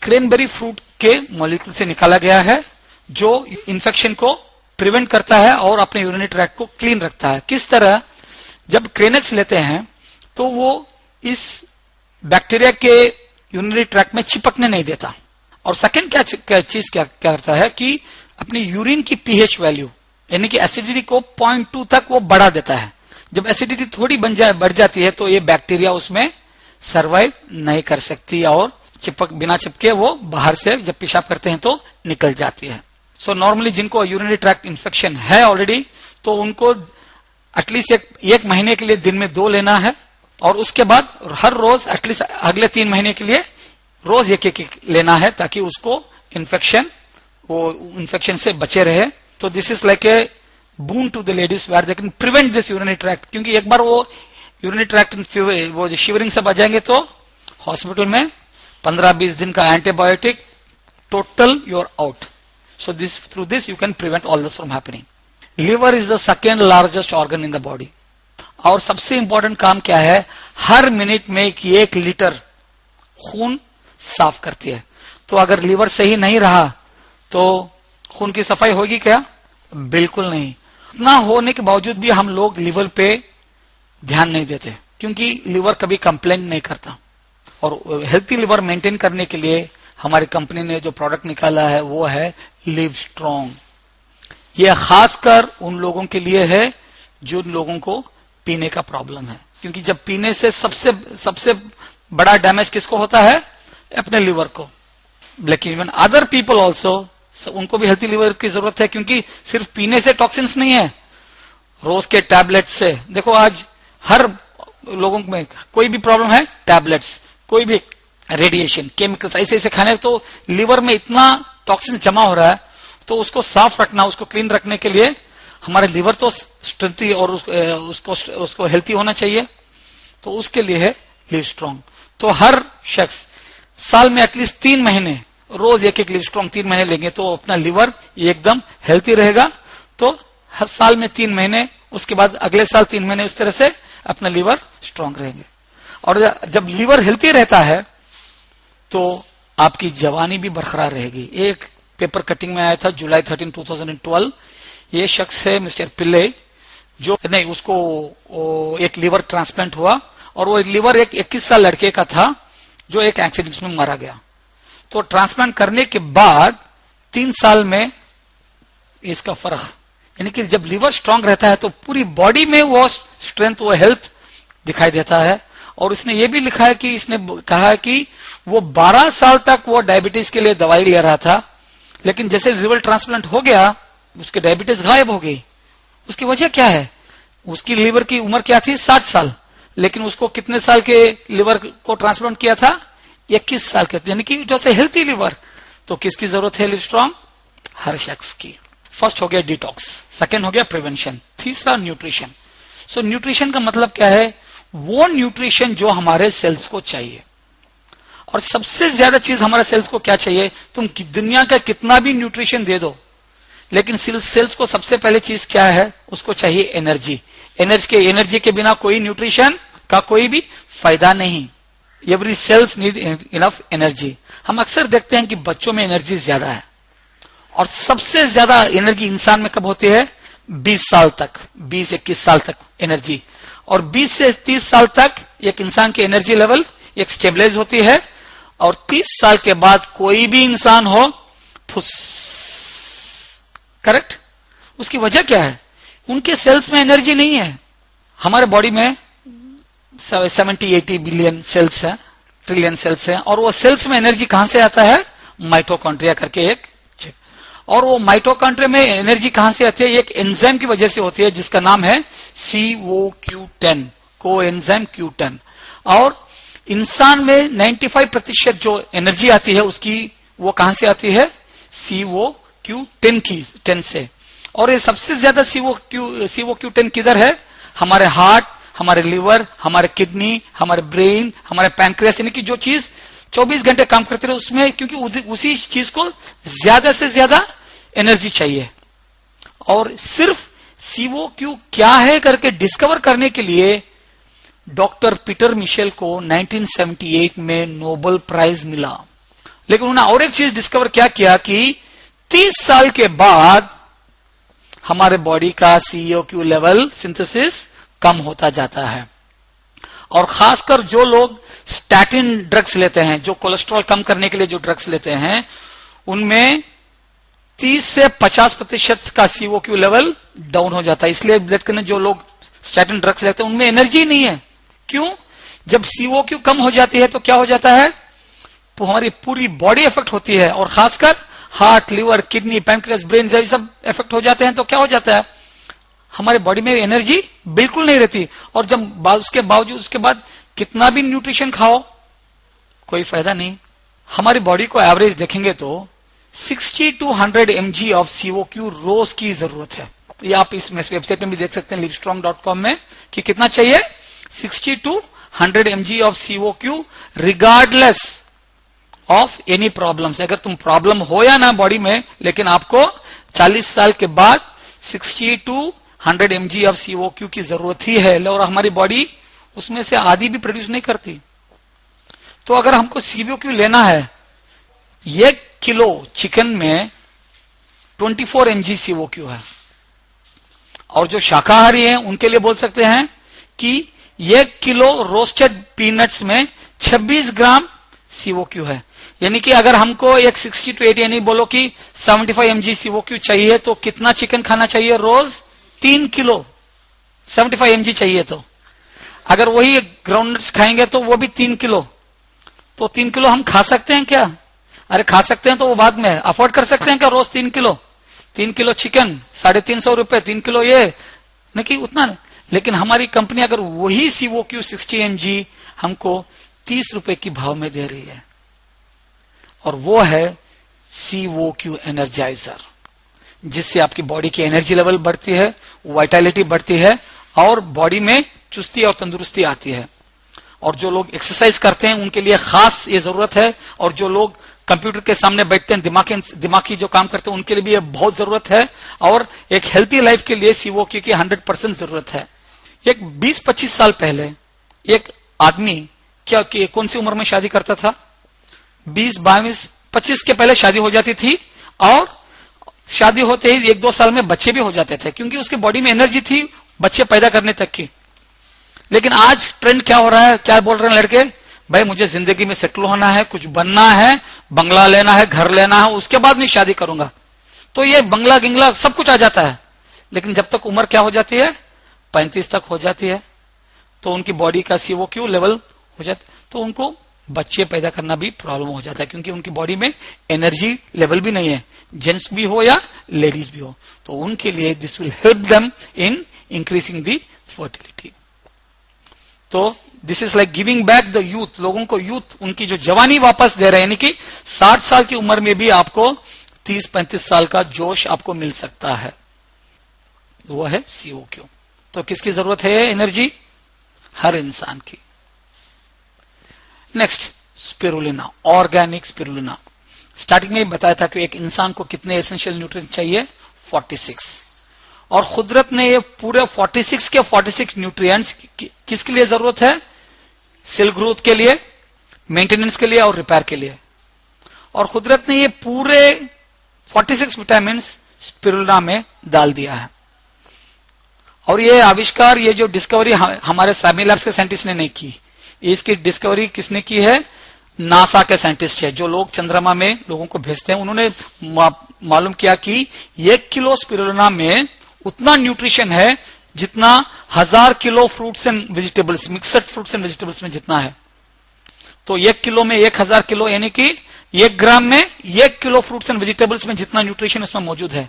क्रेनबेरी फ्रूट के मॉलिक्यूल से निकाला गया है, जो इन्फेक्शन को प्रिवेंट करता है और अपने यूरिनरी ट्रैक्ट को क्लीन रखता है। किस तरह? जब क्रेनेक्स लेते हैं तो वो इस बैक्टीरिया के यूरिनरी ट्रैक्ट में चिपकने नहीं देता। और सेकंड क्या चीज क्या करता है कि अपनी यूरिन की पीएच वैल्यू यानी कि एसिडिटी को 0.2 तक वो बढ़ा देता है। जब एसिडिटी थोड़ी बढ़ जाती है तो ये बैक्टीरिया उसमें सरवाइव नहीं कर सकती और बिना चिपके वो बाहर से जब पेशाब करते हैं तो निकल जाती है। सो नॉर्मली जिनको यूरिनरी ट्रैक्ट इन्फेक्शन है ऑलरेडी, तो उनको एटलीस्ट एक महीने के लिए दिन में 2 लेना है, और उसके बाद हर रोज एटलीस्ट अगले 3 महीने के लिए रोज एक लेना है, ताकि उसको इन्फेक्शन से बचे रहे। तो this is like a boon to the ladies where they can prevent this urinary tract, क्योंकि एक बार वो यूरिनरी ट्रैक्ट वो शिवरिंग सब आ जाएंगे तो हॉस्पिटल में 15-20 दिन का antibiotic, total your out. So this through this you can prevent all this from happening. Liver is the second largest organ in the body, और सबसे इंपॉर्टेंट काम क्या है? हर मिनट में 1 लीटर खून साफ करती है। तो अगर लिवर सही नहीं रहा तो खून की सफाई होगी क्या? बिल्कुल नहीं। इतना होने के बावजूद भी हम लोग लिवर पे ध्यान नहीं देते, क्योंकि लिवर कभी कंप्लेन नहीं करता। और हेल्थी लिवर मेंटेन करने के लिए हमारी कंपनी ने जो प्रोडक्ट निकाला है वो है लिव स्ट्रॉन्ग। यह खासकर उन लोगों के लिए है जो लोगों को पीने का प्रॉब्लम है, क्योंकि जब पीने से सबसे बड़ा डैमेज किसको होता है? अपने लिवर को। लेकिन इवन अदर पीपल ऑल्सो, उनको भी हेल्थी लिवर की जरूरत है, क्योंकि सिर्फ पीने से टॉक्सिन्स नहीं है, रोज के टैबलेट से। देखो आज हर लोगों में कोई भी प्रॉब्लम है, टैबलेट्स, कोई भी रेडिएशन, केमिकल्स ऐसे ऐसे खाने, तो लिवर में इतना टॉक्सिन जमा हो रहा है। तो उसको साफ रखना, उसको क्लीन रखने के लिए हमारे लिवर तो स्ट्रेंथी और उसको हेल्थी होना चाहिए। तो उसके लिए है लिव स्ट्रॉन्ग। तो हर शख्स साल में एटलीस्ट 3 महीने रोज एक लिव स्ट्रॉन्ग 3 महीने लेंगे तो अपना लिवर एकदम हेल्थी रहेगा। तो हर साल में 3 महीने, उसके बाद अगले साल 3 महीने, उस तरह से अपना लिवर स्ट्रांग रहेंगे। और जब लिवर हेल्थी रहता है तो आपकी जवानी भी बरकरार रहेगी। एक पेपर कटिंग में आया था जुलाई 13, 2012। ये शख्स है मिस्टर पिल्ले, जो नहीं उसको एक लिवर ट्रांसप्लांट हुआ, और वो लिवर एक 21 साल लड़के का था जो एक एक्सीडेंट में मारा गया। तो ट्रांसप्लांट करने के बाद 3 साल में इसका फर्क, यानी कि जब लिवर स्ट्रांग रहता है तो पूरी बॉडी में वो स्ट्रेंथ, वो हेल्थ दिखाई देता है। और इसने ये भी लिखा है कि इसने कहा है कि वो 12 साल तक वो डायबिटीज के लिए दवाई ले रहा था, लेकिन जैसे लिवर ट्रांसप्लांट हो गया, उसके डायबिटीज गायब हो गई। उसकी वजह क्या है? उसकी लिवर की उम्र क्या थी? 60 साल, लेकिन उसको कितने साल के लिवर को ट्रांसप्लांट किया था? 21 साल के, यानी कि it was a healthy liver. तो किसकी जरूरत है लिवस्ट्रॉन्ग? हर शख्स की। फर्स्ट हो गया डिटॉक्स, सेकेंड हो गया प्रिवेंशन, तीसरा न्यूट्रिशन। सो न्यूट्रिशन का मतलब क्या है? वो न्यूट्रिशन जो हमारे सेल्स को चाहिए। और सबसे ज्यादा चीज हमारे सेल्स को क्या चाहिए? तुम दुनिया का कितना भी न्यूट्रिशन दे दो, लेकिन सेल्स को सबसे पहले चीज क्या है? उसको चाहिए एनर्जी। एनर्जी के बिना कोई न्यूट्रिशन का कोई भी फायदा नहीं। Every cells need enough energy. हम अक्सर देखते हैं कि बच्चों में एनर्जी ज्यादा है, और सबसे ज्यादा एनर्जी इंसान में कब होती है? 20 साल तक, 20-21 साल तक एनर्जी। और 20 से 30 साल तक एक इंसान की एनर्जी लेवल एक स्टेबलाइज होती है, और 30 साल के बाद कोई भी इंसान हो, फुस। करेक्ट? उसकी वजह क्या है? उनके सेल्स में एनर्जी नहीं है। हमारे बॉडी में 70-80 बिलियन सेल्स है, ट्रिलियन सेल्स है, और वो सेल्स में एनर्जी कहां से आता है? माइटोकॉन्ड्रिया करके एक। और वो माइटोकॉन्ड्रिया में एनर्जी कहां से आती है? एक एंजाइम की वजह से होती है, जिसका नाम है COQ10, कोएंजाइम Q10। और इंसान में 95% जो एनर्जी आती है उसकी, वो कहां से आती है? COQ10 से। और ये सबसे ज्यादा COQ10 किधर है? हमारे हार्ट, हमारे लिवर, हमारे किडनी, हमारे ब्रेन, हमारे पैंक्रियास, यानी कि जो चीज 24 घंटे काम करते रहे उसमें, क्योंकि उसी चीज को ज्यादा से ज्यादा एनर्जी चाहिए। और सिर्फ COQ क्या है करके डिस्कवर करने के लिए डॉक्टर पीटर मिशेल को 1978 में नोबेल प्राइज मिला। लेकिन उन्होंने और एक चीज डिस्कवर क्या किया कि 30 साल के बाद हमारे बॉडी का COQ लेवल सिंथेसिस कम होता जाता है। और खासकर जो लोग स्टैटिन ड्रग्स लेते हैं, जो कोलेस्ट्रॉल कम करने के लिए जो ड्रग्स लेते हैं, उनमें 30 से 50% का COQ लेवल डाउन हो जाता है। इसलिए देखते हैं जो लोग स्टैटिन ड्रग्स लेते हैं उनमें एनर्जी नहीं है। क्यों? जब COQ कम हो जाती है तो क्या हो जाता है? तो हमारी पूरी बॉडी इफेक्ट होती है, और खासकर heart, liver, kidney, pancreas, brain सब इफेक्ट हो जाते हैं। तो क्या हो जाता है? हमारे बॉडी में एनर्जी बिल्कुल नहीं रहती। और जब उसके बावजूद उसके बाद कितना भी न्यूट्रिशन खाओ, कोई फायदा नहीं। हमारी बॉडी को एवरेज देखेंगे तो 60 to 100 mg ऑफ COQ रोज की जरूरत है। ये आप इस वेबसाइट में भी देख सकते हैं, livestrong.com में, कि कितना चाहिए? 60 to 100 mg of COQ regardless of any problems. अगर तुम प्रॉब्लम हो या ना बॉडी में, लेकिन आपको 40 साल के बाद 60 to 100 mg ऑफ COQ की जरूरत ही है, और हमारी बॉडी उसमें से आधी भी प्रोड्यूस नहीं करती। तो अगर हमको COQ लेना है, 1 किलो चिकन में 24 mg COQ है। और जो शाकाहारी हैं उनके लिए बोल सकते हैं कि 1 किलो रोस्टेड पीनट्स में 26 ग्राम COQ है। यानी कि अगर हमको एक 60 to 80, यानी बोलो कि 75 mg COQ चाहिए, तो कितना चिकन खाना चाहिए रोज? 3 किलो। 75 mg चाहिए तो अगर वही ग्राउंडनट्स खाएंगे तो वो भी 3 किलो। तो 3 किलो हम खा सकते हैं क्या? अरे खा सकते हैं, तो वो बाद में अफोर्ड कर सकते हैं क्या रोज 3 किलो? 3 किलो चिकन 350 रुपए, 3 किलो ये नहीं कि उतना नहीं। लेकिन हमारी कंपनी अगर वही COQ 60 mg हमको 30 रुपए की भाव में दे रही है, और वो है COQ एनर्जाइजर, जिससे आपकी बॉडी की एनर्जी लेवल बढ़ती है, वाइटलिटी बढ़ती है, और बॉडी में चुस्ती और तंदुरुस्ती आती है। और जो लोग एक्सरसाइज करते हैं उनके लिए खास ये जरूरत है, और जो लोग कंप्यूटर के सामने बैठते हैं, दिमागी जो काम करते हैं, उनके लिए भी ये बहुत जरूरत है। और एक हेल्थी लाइफ के लिए COQ की 100% जरूरत है। एक 20-25 साल पहले एक आदमी क्या कि कौन सी उम्र में शादी करता था? 20, 22, 25 के पहले शादी हो जाती थी, और शादी होते ही 1-2 साल में बच्चे भी हो जाते थे, क्योंकि उसके बॉडी में एनर्जी थी बच्चे पैदा करने तक की। लेकिन आज ट्रेंड क्या हो रहा है? क्या बोल रहे हैं लड़के? भाई मुझे जिंदगी में सेटल होना है, कुछ बनना है, बंगला लेना है, घर लेना है, उसके बाद नहीं शादी करूंगा। तो ये बंगला गिंगला सब कुछ आ जाता है। लेकिन जब तक उम्र क्या हो जाती है? 35 तक हो जाती है, तो उनकी बॉडी का COQ लेवल हो जाता है, तो उनको बच्चे पैदा करना भी प्रॉब्लम हो जाता है, क्योंकि उनकी बॉडी में एनर्जी लेवल भी नहीं है, जेंट्स भी हो या लेडीज भी हो, तो उनके लिए this will help them in increasing the fertility. तो this is like giving back the youth, लोगों को यूथ, उनकी जो जवानी वापस दे रहे हैं, यानी कि 60 साल की उम्र में भी आपको 30-35 साल का जोश आपको मिल सकता है, वो है CO2। तो किसकी जरूरत है एनर्जी? हर इंसान की। Next, spirulina, organic spirulina. Starting में ही बताया था कि एक इंसान को कितने एसेंशियल न्यूट्रिएंट चाहिए, 46, और कुदरत ने ये पूरे 46 के 46 न्यूट्रिएंट्स किसके लिए जरूरत है? सेल ग्रोथ के लिए, मेंटेनेंस के लिए और रिपेयर के लिए। और कुदरत ने ये पूरे 46 विटामिन स्पिरुलिना में डाल दिया है। और ये आविष्कार, ये जो डिस्कवरी हमारे सामी लैब्स के साइंटिस्ट ने नहीं की, इसकी डिस्कवरी किसने की है? नासा के साइंटिस्ट है, जो लोग चंद्रमा में लोगों को भेजते हैं। उन्होंने मालूम किया कि 1 किलो स्पिरुलिना में उतना न्यूट्रिशन है जितना 1000 kilo fruits and vegetables, mixed fruits and vegetables में जितना है। तो 1 किलो में 1000 किलो, यानी कि 1 ग्राम में 1 किलो फ्रूट्स एंड वेजिटेबल्स में जितना न्यूट्रिशन उसमें मौजूद है।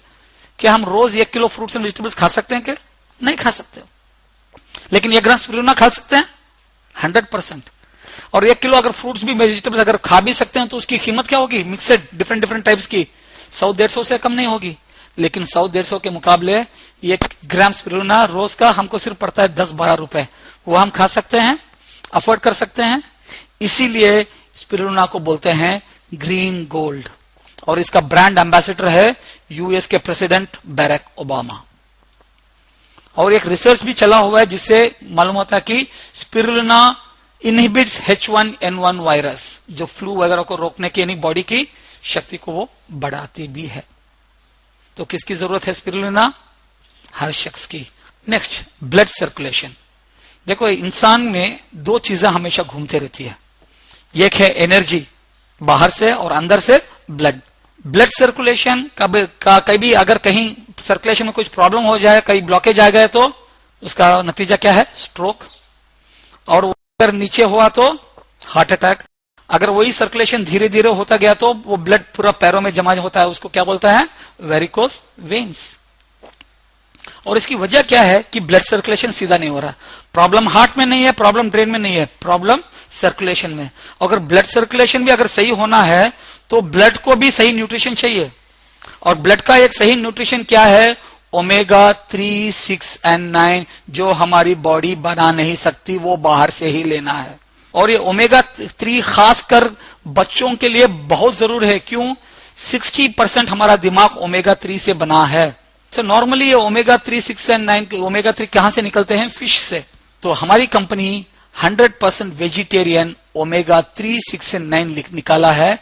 क्या हम रोज 1 किलो फ्रूट्स एंड वेजिटेबल्स खा सकते हैं? क्या नहीं खा सकते, लेकिन 1 ग्राम स्पिरुलिना खा सकते हैं 100%। और 1 किलो अगर फ्रूट्स भी वेजिटेबल्स अगर खा भी सकते हैं तो उसकी कीमत क्या होगी? मिक्सड डिफरेंट टाइप्स की 100-150 से कम नहीं होगी। लेकिन 100-150 के मुकाबले 1 ग्राम स्पिरुलिना रोज का हमको सिर्फ पड़ता है 10-12 रुपए, वो हम खा सकते हैं, अफोर्ड कर सकते हैं। इसीलिए स्पिरुलिना को बोलते हैं ग्रीन गोल्ड, और इसका ब्रांड एम्बेसडर है यूएस के प्रेसिडेंट बैरक ओबामा। और एक रिसर्च भी चला हुआ है जिससे मालूम होता है कि स्पिरुलिना इनहिबिट्स H1N1 वायरस, जो फ्लू वगैरह को रोकने की यानी बॉडी की शक्ति को वो बढ़ाती भी है। तो किसकी जरूरत है स्पिरुलिना? हर शख्स की। Next, blood circulation. देखो, इंसान में 2 चीजें हमेशा घूमते रहती है, एक है एनर्जी बाहर से और अंदर से ब्लड। ब्लड सर्कुलेशन का कभी अगर कहीं सर्कुलेशन में कुछ प्रॉब्लम हो जाए, कहीं ब्लॉकेज आ गए, तो उसका नतीजा क्या है? स्ट्रोक। और अगर नीचे हुआ तो हार्ट अटैक। अगर वही सर्कुलेशन धीरे धीरे होता गया तो वो ब्लड पूरा पैरों में जमा होता है, उसको क्या बोलता है? Varicose veins. और इसकी वजह क्या है कि ब्लड सर्कुलेशन सीधा नहीं हो रहा। प्रॉब्लम हार्ट में नहीं है, प्रॉब्लम ब्रेन में नहीं है, प्रॉब्लम सर्कुलेशन में। अगर ब्लड सर्कुलेशन भी अगर सही होना है तो ब्लड को भी सही न्यूट्रिशन चाहिए। और ब्लड का एक सही न्यूट्रिशन क्या है? ओमेगा 3, 6 एंड 9, जो हमारी बॉडी बना नहीं सकती, वो बाहर से ही लेना है। और ये ओमेगा 3 खासकर बच्चों के लिए बहुत जरूरी है। क्यों? 60% हमारा दिमाग ओमेगा 3 से बना है। तो नॉर्मली ये ओमेगा 3, 6 एंड 9, ओमेगा 3 कहां से निकलते हैं? फिश से। तो हमारी कंपनी 100% वेजिटेरियन ओमेगा 3, 6 एंड 9 निकाला है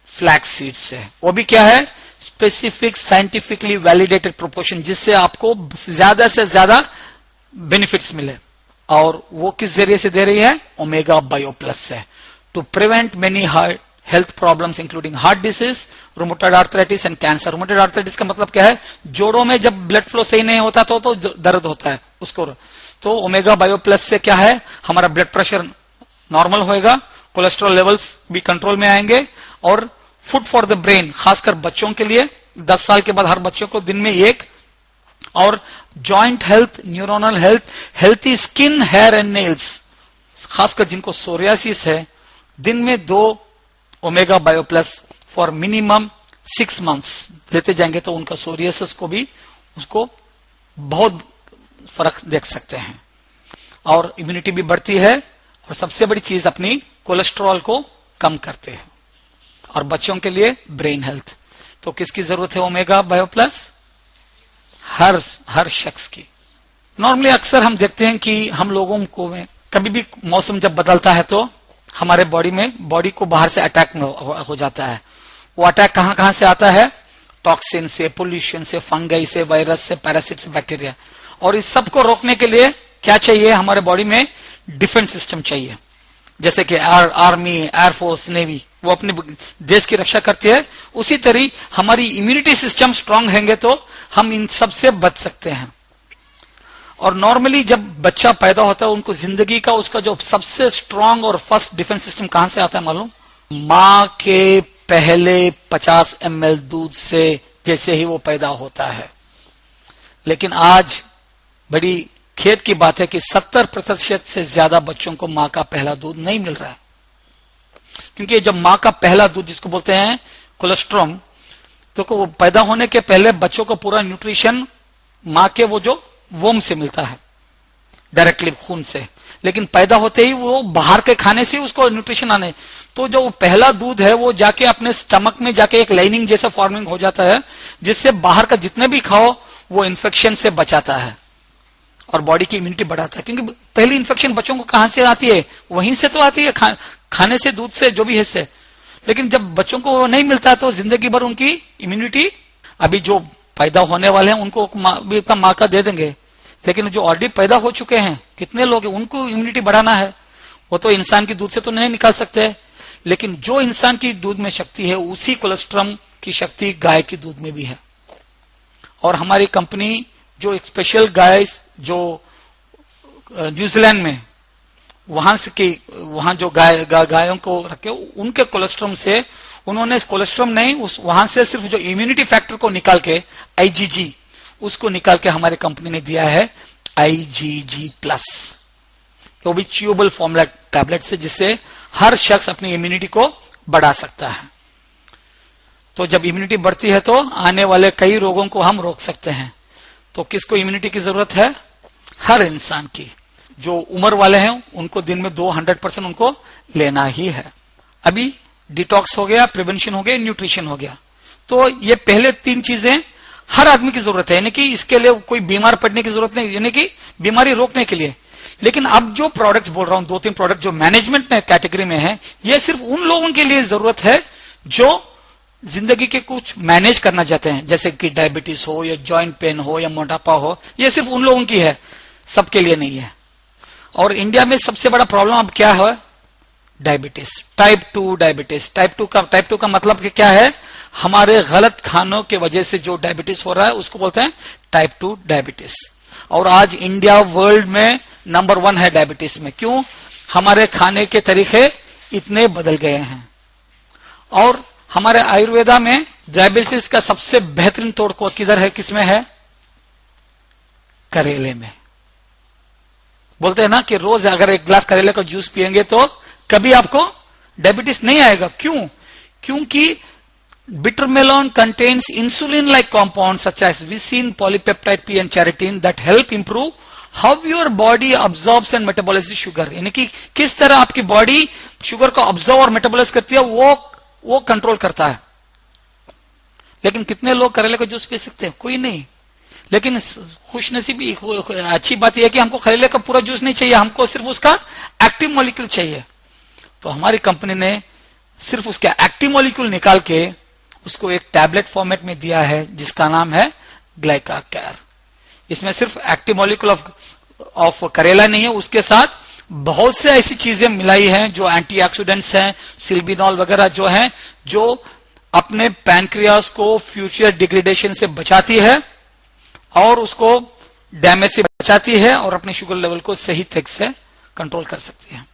फ्लैक्स सीड से। वो भी क्या है? स्पेसिफिक साइंटिफिकली वैलिडेटेड प्रोपोर्शन, जिससे आपको ज्यादा से ज्यादा बेनिफिट्स मिले। और वो किस जरिए से दे रही है? ओमेगा बायो प्लस से, to prevent many health problems including heart disease, rheumatoid arthritis and cancer. Rheumatoid arthritis का मतलब क्या है? जोड़ों में जब ब्लड फ्लो सही नहीं होता तो दर्द होता है उसको। तो ओमेगा बायो प्लस से क्या है? हमारा ब्लड प्रेशर नॉर्मल होएगा, कोलेस्ट्रॉल लेवल्स भी कंट्रोल में आएंगे। और फूड फॉर द ब्रेन, खासकर बच्चों के लिए 10 साल के बाद हर बच्चों को दिन में 1। और joint health, neuronal health, healthy skin, hair and nails, खासकर जिनको सोरियासिस है, दिन में 2 omega bio plus for minimum 6 months लेते जाएंगे तो उनका सोरियासिस को भी उसको बहुत फर्क देख सकते हैं। और इम्यूनिटी भी बढ़ती है। और सबसे बड़ी चीज, अपनी कोलेस्ट्रॉल को कम करते हैं। और बच्चों के लिए ब्रेन हेल्थ। तो किसकी जरूरत है ओमेगा बायो प्लस? हर शख्स की। नॉर्मली अक्सर हम देखते हैं कि हम लोगों को में कभी भी मौसम जब बदलता है तो हमारे बॉडी को बाहर से अटैक हो जाता है। वो अटैक कहां कहां से आता है? टॉक्सिन से, पोल्यूशन से, फंगाई से, वायरस से, पैरासिट से, बैक्टीरिया। और इस सब को रोकने के लिए क्या चाहिए? हमारे बॉडी में डिफेंस सिस्टम चाहिए। जैसे कि आर्मी, एयरफोर्स, नेवी, वो अपने देश की रक्षा करती है। उसी तरह हमारी इम्यूनिटी सिस्टम स्ट्रांग रहेंगे तो हम इन सब से बच सकते हैं। और नॉर्मली जब बच्चा पैदा होता है उनको जिंदगी का उसका जो सबसे स्ट्रांग और फर्स्ट डिफेंस सिस्टम कहां से आता है मालूम? मां के पहले 50 ml दूध से जैसे ही वो पैदा होता है। लेकिन आज बड़ी खेद की बात है कि 70% से ज्यादा बच्चों को मां का पहला दूध नहीं मिल रहा है, क्योंकि जब मां का पहला दूध जिसको बोलते हैं कोलेस्ट्रॉम, तो वो पैदा होने के पहले बच्चों को पूरा न्यूट्रिशन मां के वो जो वोम से मिलता है डायरेक्टली खून से, लेकिन पैदा होते ही वो बाहर के खाने से उसको न्यूट्रिशन आने, तो जो पहला दूध है वो जाके अपने स्टमक में जाके एक लाइनिंग जैसा फॉर्मिंग हो जाता है, जिससे बाहर का जितने भी खाओ वो इन्फेक्शन से बचाता है और बॉडी की इम्यूनिटी बढ़ाता है। क्योंकि पहली इन्फेक्शन बच्चों को कहां से आती है? वहीं से तो आती है, खाने से, दूध से, जो भी है से। लेकिन जब बच्चों को वो नहीं मिलता तो जिंदगी भर उनकी इम्यूनिटी, अभी जो पैदा होने वाले हैं उनको भी माँ का दे देंगे, लेकिन जो ऑलरेडी पैदा हो चुके हैं कितने लोग हैं, उनको इम्यूनिटी बढ़ाना है। वो तो इंसान की दूध से तो नहीं निकाल सकते, लेकिन जो इंसान की दूध में शक्ति है उसी कोलेस्ट्रॉम की शक्ति गाय की दूध में भी है। और हमारी कंपनी जो एक स्पेशल गाय जो न्यूजीलैंड में वहां जो गायों को रखे, उनके कोलेस्ट्रॉम से उन्होंने कोलेस्ट्रॉम नहीं, उस वहां से सिर्फ जो इम्यूनिटी फैक्टर को निकाल के IgG उसको निकाल के हमारी कंपनी ने दिया है IgG+, वो भी च्यूएबल फॉर्मूला टैबलेट से, जिससे हर शख्स अपनी इम्यूनिटी को बढ़ा सकता है। तो जब इम्यूनिटी बढ़ती है तो आने वाले कई रोगों को हम रोक सकते हैं। तो किसको इम्यूनिटी की जरूरत है? हर इंसान की। जो उम्र वाले हैं उनको दिन में 200% उनको लेना ही है। अभी डिटॉक्स हो गया, प्रिवेंशन हो गया, न्यूट्रिशन हो गया। तो ये पहले 3 चीजें हर आदमी की जरूरत है, यानी कि इसके लिए कोई बीमार पड़ने की जरूरत नहीं, यानी कि बीमारी रोकने के लिए। लेकिन अब जो प्रोडक्ट्स बोल रहा हूं, 2-3 प्रोडक्ट जो मैनेजमेंट में कैटेगरी में है, ये सिर्फ उन लोगों के लिए जरूरत है जो जिंदगी के कुछ मैनेज करना चाहते हैं, जैसे कि डायबिटीज हो या जॉइंट पेन हो या मोटापा हो। ये सिर्फ उन लोगों की है, सबके लिए नहीं है। और इंडिया में सबसे बड़ा प्रॉब्लम अब क्या है? Diabetes, type 2 diabetes. Type two का मतलब कि क्या है? हमारे गलत खानों के वजह से जो डायबिटीज हो रहा है उसको बोलते हैं टाइप 2 डायबिटीज। और आज इंडिया वर्ल्ड में नंबर 1 है डायबिटीज में। क्यों? हमारे खाने के तरीके इतने बदल गए हैं। और हमारे आयुर्वेदा में डायबिटीज का सबसे बेहतरीन तोड़ को किधर है? किसमें है? करेले में। बोलते हैं ना कि रोज अगर 1 ग्लास करेले का जूस पिएंगे तो कभी आपको डायबिटीज नहीं आएगा। क्यों? क्योंकि bitter melon contains insulin-like compounds such as visin, polypeptide P and charitin that help improve how your body absorbs and metabolizes sugar। यानी कि किस तरह आपकी बॉडी शुगर को ऑब्जॉर्व और मेटाबोलाइज करती है वो कंट्रोल करता है। लेकिन कितने लोग करेले का जूस पी सकते हैं? कोई नहीं। लेकिन खुशनसीबी अच्छी बात यह है कि हमको करेले का पूरा जूस नहीं चाहिए, हमको सिर्फ उसका एक्टिव मॉलिक्यूल चाहिए। तो हमारी कंपनी ने सिर्फ उसका एक्टिव मॉलिक्यूल निकाल के उसको एक टैबलेट फॉर्मेट में दिया है जिसका नाम है ग्लाइका केयर। इसमें सिर्फ एक्टिव मॉलिक्यूल ऑफ करेला नहीं है, उसके साथ बहुत से ऐसी चीजें मिलाई हैं जो एंटीऑक्सीडेंट्स हैं, सिल्बिनॉल वगैरह जो हैं, जो अपने पैनक्रियास को फ्यूचर डिग्रेडेशन से बचाती है और उसको डैमेज से बचाती है और अपने शुगर लेवल को सही तरीके से कंट्रोल कर सकती है।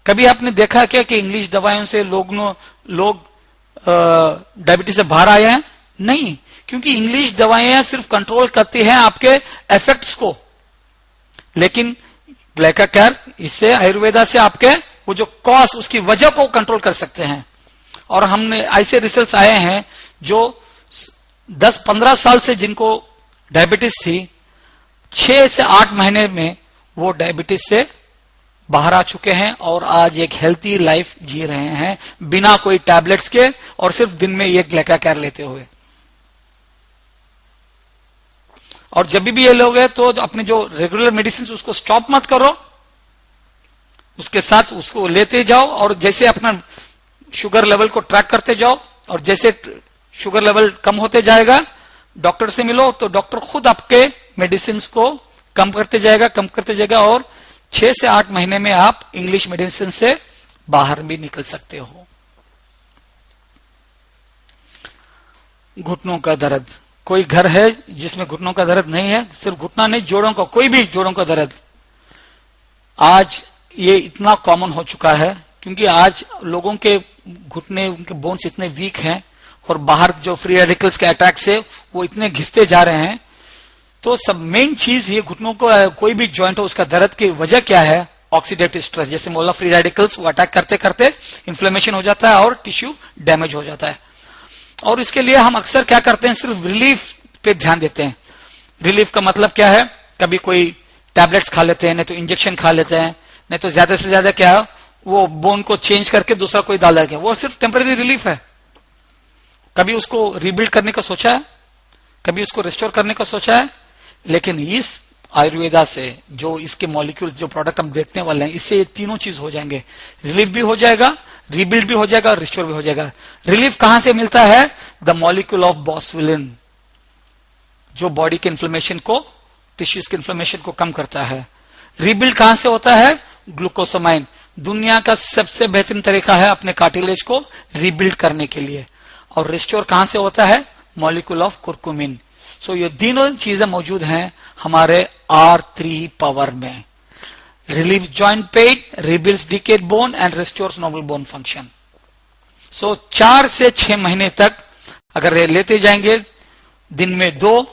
कभी आपने देखा क्या कि इंग्लिश दवाइयों से लोग डायबिटीज से बाहर आए हैं? नहीं, क्योंकि इंग्लिश दवाइयां सिर्फ कंट्रोल करती हैं आपके इफेक्ट्स को, लेकिन ग्लाइका केयर इससे आयुर्वेदा से आपके वो जो कॉज उसकी वजह को कंट्रोल कर सकते हैं। और हमने ऐसे रिसर्च आए हैं जो 10-15 साल से जिनको डायबिटीज थी, 6 से 8 महीने में वो डायबिटीज से बाहर आ चुके हैं और आज एक हेल्थी लाइफ जी रहे हैं बिना कोई टैबलेट्स के और सिर्फ दिन में एक ग्लाइका केयर लेते हुए। और जब भी ये लोग हैं तो अपने जो रेगुलर मेडिसिन उसको स्टॉप मत करो, उसके साथ उसको लेते जाओ और जैसे अपना शुगर लेवल को ट्रैक करते जाओ और जैसे शुगर लेवल कम होते जाएगा डॉक्टर से मिलो तो डॉक्टर खुद आपके मेडिसिन को कम करते जाएगा और 6 से 8 महीने में आप इंग्लिश मेडिसिन से बाहर भी निकल सकते हो। घुटनों का दर्द, कोई घर है जिसमें घुटनों का दर्द नहीं है? सिर्फ घुटना नहीं, जोड़ों का, कोई भी जोड़ों का दर्द। आज ये इतना कॉमन हो चुका है क्योंकि आज लोगों के घुटने, उनके बोन्स इतने वीक हैं और बाहर जो फ्री रेडिकल्स के अटैक से वो इतने घिसते जा रहे हैं। तो सब मेन चीज ये घुटनों को, कोई भी ज्वाइंट हो, उसका दर्द की वजह क्या है? Oxidative stress. जैसे बोला, फ्री रेडिकल्स वो अटैक करते करते इन्फ्लेमेशन हो जाता है और टिश्यू डैमेज हो जाता है। और इसके लिए हम अक्सर क्या करते हैं? सिर्फ रिलीफ पे ध्यान देते हैं। रिलीफ का मतलब क्या है? कभी कोई टैबलेट्स खा लेते हैं, नहीं तो इंजेक्शन खा लेते हैं, नहीं तो ज्यादा से ज्यादा क्या है, वो बोन को चेंज करके दूसरा कोई डाल देते हैं। वो सिर्फ टेम्पररी रिलीफ है। कभी उसको रिबिल्ड करने का सोचा है? कभी उसको रिस्टोर करने का सोचा है? लेकिन इस आयुर्वेदा से जो इसके मॉलिक्यूल, जो प्रोडक्ट हम देखने वाले हैं, इससे ये तीनों चीज हो जाएंगे। रिलीफ भी हो जाएगा, रिबिल्ड भी हो जाएगा और रिस्टोर भी हो जाएगा। रिलीफ कहां से मिलता है? द मॉलिक्यूल ऑफ बॉसविलिन, जो बॉडी के इन्फ्लेमेशन को, टिश्यूज के इन्फ्लेमेशन को कम करता है। रिबिल्ड कहां से होता है? ग्लूकोसामाइन। दुनिया का सबसे बेहतरीन तरीका है अपने कार्टिलेज को रिबिल्ड करने के लिए। और रिस्टोर कहां से होता है? Molecule of curcumin. सो ये तीनों चीजें मौजूद हैं हमारे R3 पावर में। Relieve joint pain, rebuilds decayed bone and restores normal bone function. So 4 से 6 महीने तक अगर ये लेते जाएंगे, दिन में 2,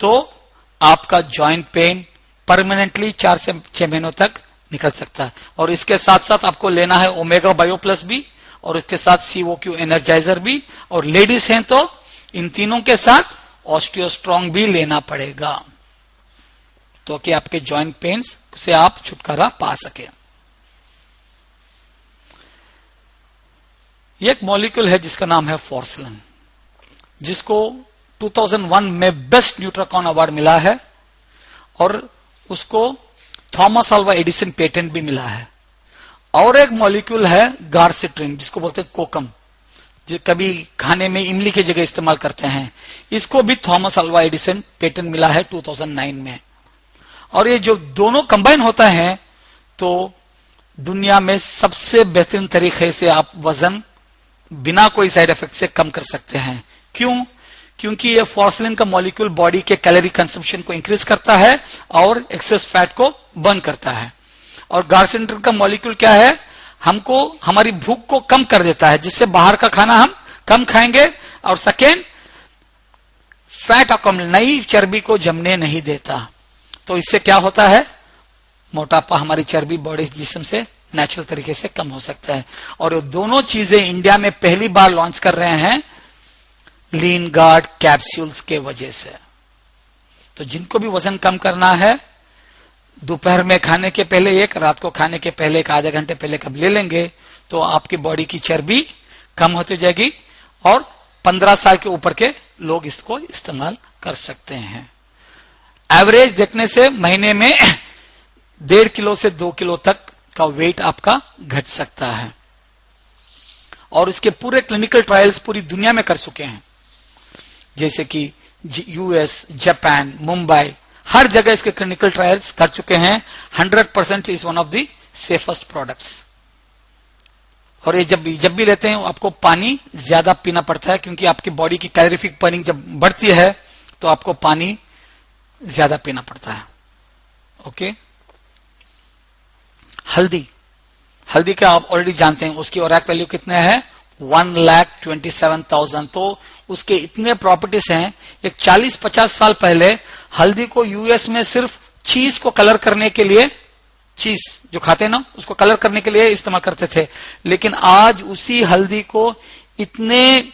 तो आपका जॉइंट पेन परमानेंटली 4 से 6 महीनों तक निकल सकता है। और इसके साथ साथ आपको लेना है ओमेगा बायो प्लस भी, और इसके साथ COQ एनर्जाइजर भी, और लेडीज हैं तो इन तीनों के साथ ऑस्टियोस्ट्रॉन्ग भी लेना पड़ेगा, तो कि आपके जॉइंट पेन्स से आप छुटकारा पा सके। एक मॉलिक्यूल है जिसका नाम है फॉर्सलन, जिसको 2001 में बेस्ट न्यूट्राकॉन अवार्ड मिला है और उसको थॉमस अल्वा एडिसन पेटेंट भी मिला है। और एक मॉलिक्यूल है गार्सिट्रिन, जिसको बोलते हैं कोकम, जो कभी खाने में इमली की जगह इस्तेमाल करते हैं। इसको भी थॉमस अल्वा एडिसन पेटेंट मिला है 2009 में। और ये जो दोनों कंबाइन होता है तो दुनिया में सबसे बेहतरीन तरीके से आप वजन बिना कोई साइड इफेक्ट से कम कर सकते हैं। क्यों? क्योंकि ये फॉर्सलिन का मॉलिक्यूल बॉडी के कैलोरी कंजम्पशन को इंक्रीज करता है और एक्सेस फैट को बर्न करता है। और गार्सिट्रिन का मॉलिक्यूल क्या है? हमको, हमारी भूख को कम कर देता है, जिससे बाहर का खाना हम कम खाएंगे। और सेकेंड, फैट अकॉमलेट, नई चर्बी को जमने नहीं देता। तो इससे क्या होता है? मोटापा, हमारी चर्बी बॉडी जिस्म से नेचुरल तरीके से कम हो सकता है। और ये दोनों चीजें इंडिया में पहली बार लॉन्च कर रहे हैं लीन गार्ड कैप्सूल्स के वजह से। तो जिनको भी वजन कम करना है, दोपहर में खाने के पहले एक, रात को खाने के पहले एक, आधे घंटे पहले कब ले लेंगे तो आपकी बॉडी की चर्बी कम होती जाएगी। और 15 साल के ऊपर के लोग इसको इस्तेमाल कर सकते हैं। एवरेज देखने से महीने में 1.5 किलो से 2 किलो तक का वेट आपका घट सकता है। और इसके पूरे क्लिनिकल ट्रायल्स पूरी दुनिया में कर चुके हैं, जैसे कि US, जापान, मुंबई, हर जगह इसके क्लिनिकल ट्रायल्स कर चुके हैं। 100% is one of the safest products. और ये जब भी लेते हैं आपको पानी ज्यादा पीना पड़ता है, क्योंकि आपकी बॉडी की कैलोरीफिक बर्निंग जब बढ़ती है तो आपको पानी ज्यादा पीना पड़ता है। ओके। हल्दी का आप ऑलरेडी जानते हैं, उसकी ओरैक वैल्यू कितने हैं? 1,27,000। तो उसके इतने प्रॉपर्टीज हैं। एक 40-50 साल पहले हल्दी को US में सिर्फ चीज को कलर करने के लिए, चीज जो खाते हैं ना, उसको कलर करने के लिए इस्तेमाल करते थे। लेकिन आज उसी हल्दी को इतने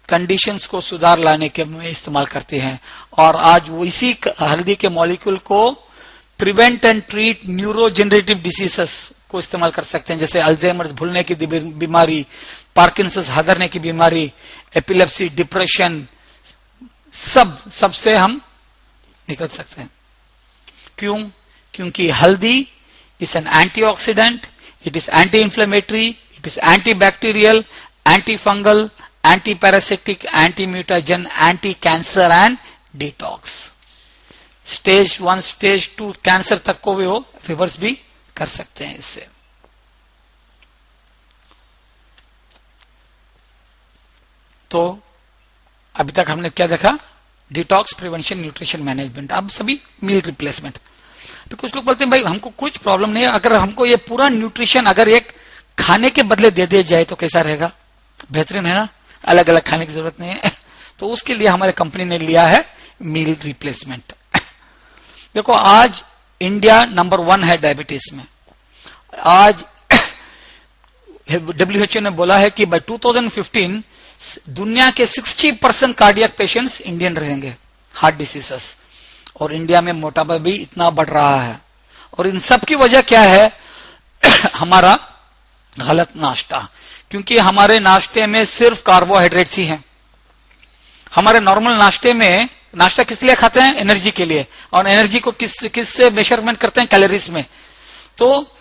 कंडीशंस को सुधार लाने के में इस्तेमाल करते हैं। और आज वो इसी हल्दी के मॉलिक्यूल को प्रिवेंट एंड ट्रीट न्यूरोजेनरेटिव डिसीजेस को इस्तेमाल कर सकते हैं, जैसे अल्जाइमर्स, भूलने की बीमारी, पार्किंसंस, हदरने की बीमारी, एपिलेप्सी, डिप्रेशन, सबसे हम निकल सकते हैं। क्यों? क्योंकि हल्दी is an antioxidant, it is anti inflammatory, it is anti bacterial, anti fungal, anti parasitic, anti mutagen, anti cancer and detox. Stage 1, stage 2 cancer तक को भी वो रिवर्स भी कर सकते हैं इससे। तो अभी तक हमने क्या देखा, डिटॉक्स, प्रिवेंशन, न्यूट्रिशन मैनेजमेंट, अब सभी मील रिप्लेसमेंट। तो कुछ लोग बोलते हैं भाई हमको कुछ प्रॉब्लम नहीं है, अगर हमको ये पूरा न्यूट्रिशन अगर एक खाने के बदले दे दिया जाए तो कैसा रहेगा, बेहतरीन है ना, अलग अलग खाने की जरूरत नहीं है। तो उसके लिए हमारे कंपनी ने लिया है मील रिप्लेसमेंट। देखो आज इंडिया नंबर 1 है डायबिटीज में। आज WHO ने बोला है कि बाय 2015 दुनिया के 60% कार्डियक पेशेंट्स इंडियन रहेंगे, हार्ट डिसीजेस, और इंडिया में मोटापा भी इतना बढ़ रहा है। और इन सब की वजह क्या है, हमारा गलत नाश्ता, क्योंकि हमारे नाश्ते में सिर्फ कार्बोहाइड्रेट्स ही हैं। हमारे नॉर्मल नाश्ते में, नाश्ता किस लिए खाते हैं, एनर्जी के लिए, और एनर्जी को किस से मेजरमेंट करते हैं, कैलोरीज में। तो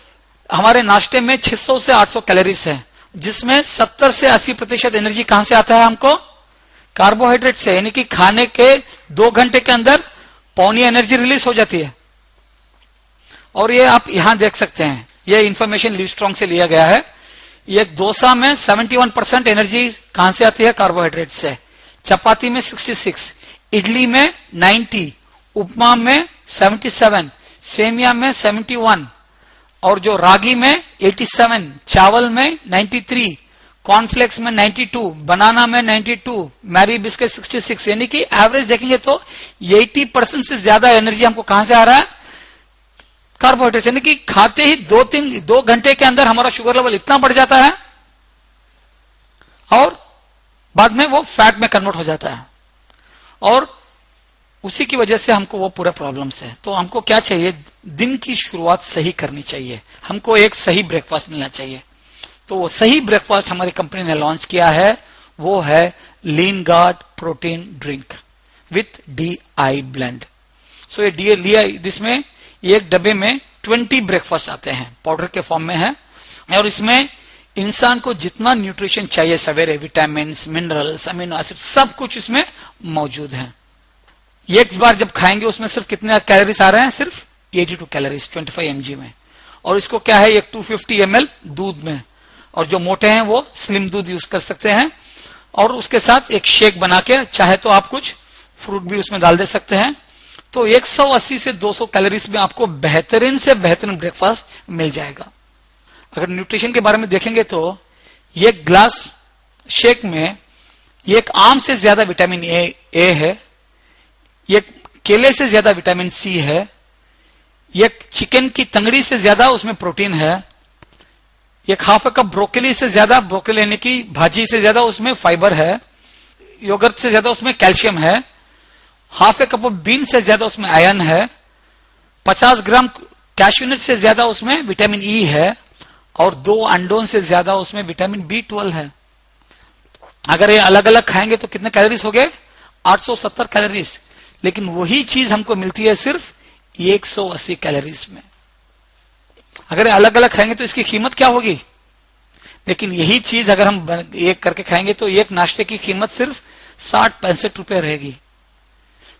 हमारे नाश्ते में 600 से 800 कैलोरीज है, जिसमें 70 से 80% एनर्जी कहां से आता है हमको, कार्बोहाइड्रेट से। यानी कि खाने के 2 घंटे के अंदर पौनी एनर्जी रिलीज हो जाती है। और ये आप यहां देख सकते हैं, ये इंफॉर्मेशन लिवस्ट्रॉन्ग से लिया गया है। ये डोसा में 71% एनर्जी कहां से आती है, कार्बोहाइड्रेट से। चपाती में 66, इडली में 90, उपमा में 77, सेमिया में 71, और जो रागी में 87, चावल में 93, कॉर्नफ्लेक्स में 92, बनाना में 92, मैरी बिस्किट 66। यानी कि एवरेज देखेंगे तो 80% से ज्यादा एनर्जी हमको कहां से आ रहा है, कार्बोहाइड्रेट। यानी कि खाते ही 2 घंटे के अंदर हमारा शुगर लेवल इतना बढ़ जाता है और बाद में वो फैट में कन्वर्ट हो जाता है, और उसी की वजह से हमको वो पूरा प्रॉब्लम्स है। तो हमको क्या चाहिए, दिन की शुरुआत सही करनी चाहिए, हमको एक सही ब्रेकफास्ट मिलना चाहिए। तो वो सही ब्रेकफास्ट हमारी कंपनी ने लॉन्च किया है, वो है lean guard protein drink with DI blend. So ये DI लिया, जिसमें एक डब्बे में 20 ब्रेकफास्ट आते हैं, पाउडर के फॉर्म में है, और इसमें इंसान को जितना न्यूट्रिशन चाहिए सवेरे, विटामिन, मिनरल्स, अमीनो एसिड, सब कुछ इसमें मौजूद है। एक बार जब खाएंगे उसमें सिर्फ कितने कैलोरीज आ रहे हैं, सिर्फ 82 कैलोरीज 25 mg में। और इसको क्या है, एक 250 ml दूध में, और जो मोटे हैं वो स्लिम दूध यूज कर सकते हैं। और उसके साथ एक शेक बना के, चाहे तो आप कुछ फ्रूट भी उसमें डाल दे सकते हैं। तो 180 से 200 कैलोरीज में आपको बेहतरीन से बेहतरीन ब्रेकफास्ट मिल जाएगा। अगर न्यूट्रिशन के बारे में देखेंगे तो ये ग्लास शेक में एक आम से ज्यादा विटामिन ए है, ये केले से ज्यादा विटामिन सी है, ये चिकन की तंगड़ी से ज्यादा उसमें प्रोटीन है, एक हाफ कप ब्रोकली से ज्यादा, ब्रोकली यानी कि भाजी से ज्यादा उसमें फाइबर है, योगर्ट से ज्यादा उसमें कैल्शियम है, हाफ कप ऑफ बीन से ज्यादा उसमें आयरन है, 50 ग्राम कैश्यूनट से ज्यादा उसमें विटामिन ई है, और 2 अंडों से ज्यादा उसमें विटामिन B12 है। अगर ये अलग अलग खाएंगे तो कितने कैलोरीज हो गए, 870 कैलोरीज। लेकिन वही चीज हमको मिलती है सिर्फ 180 कैलोरीज में। अगर अलग अलग खाएंगे तो इसकी कीमत क्या होगी, लेकिन यही चीज अगर हम एक करके खाएंगे तो एक नाश्ते की कीमत सिर्फ 60-65 रुपए रहेगी,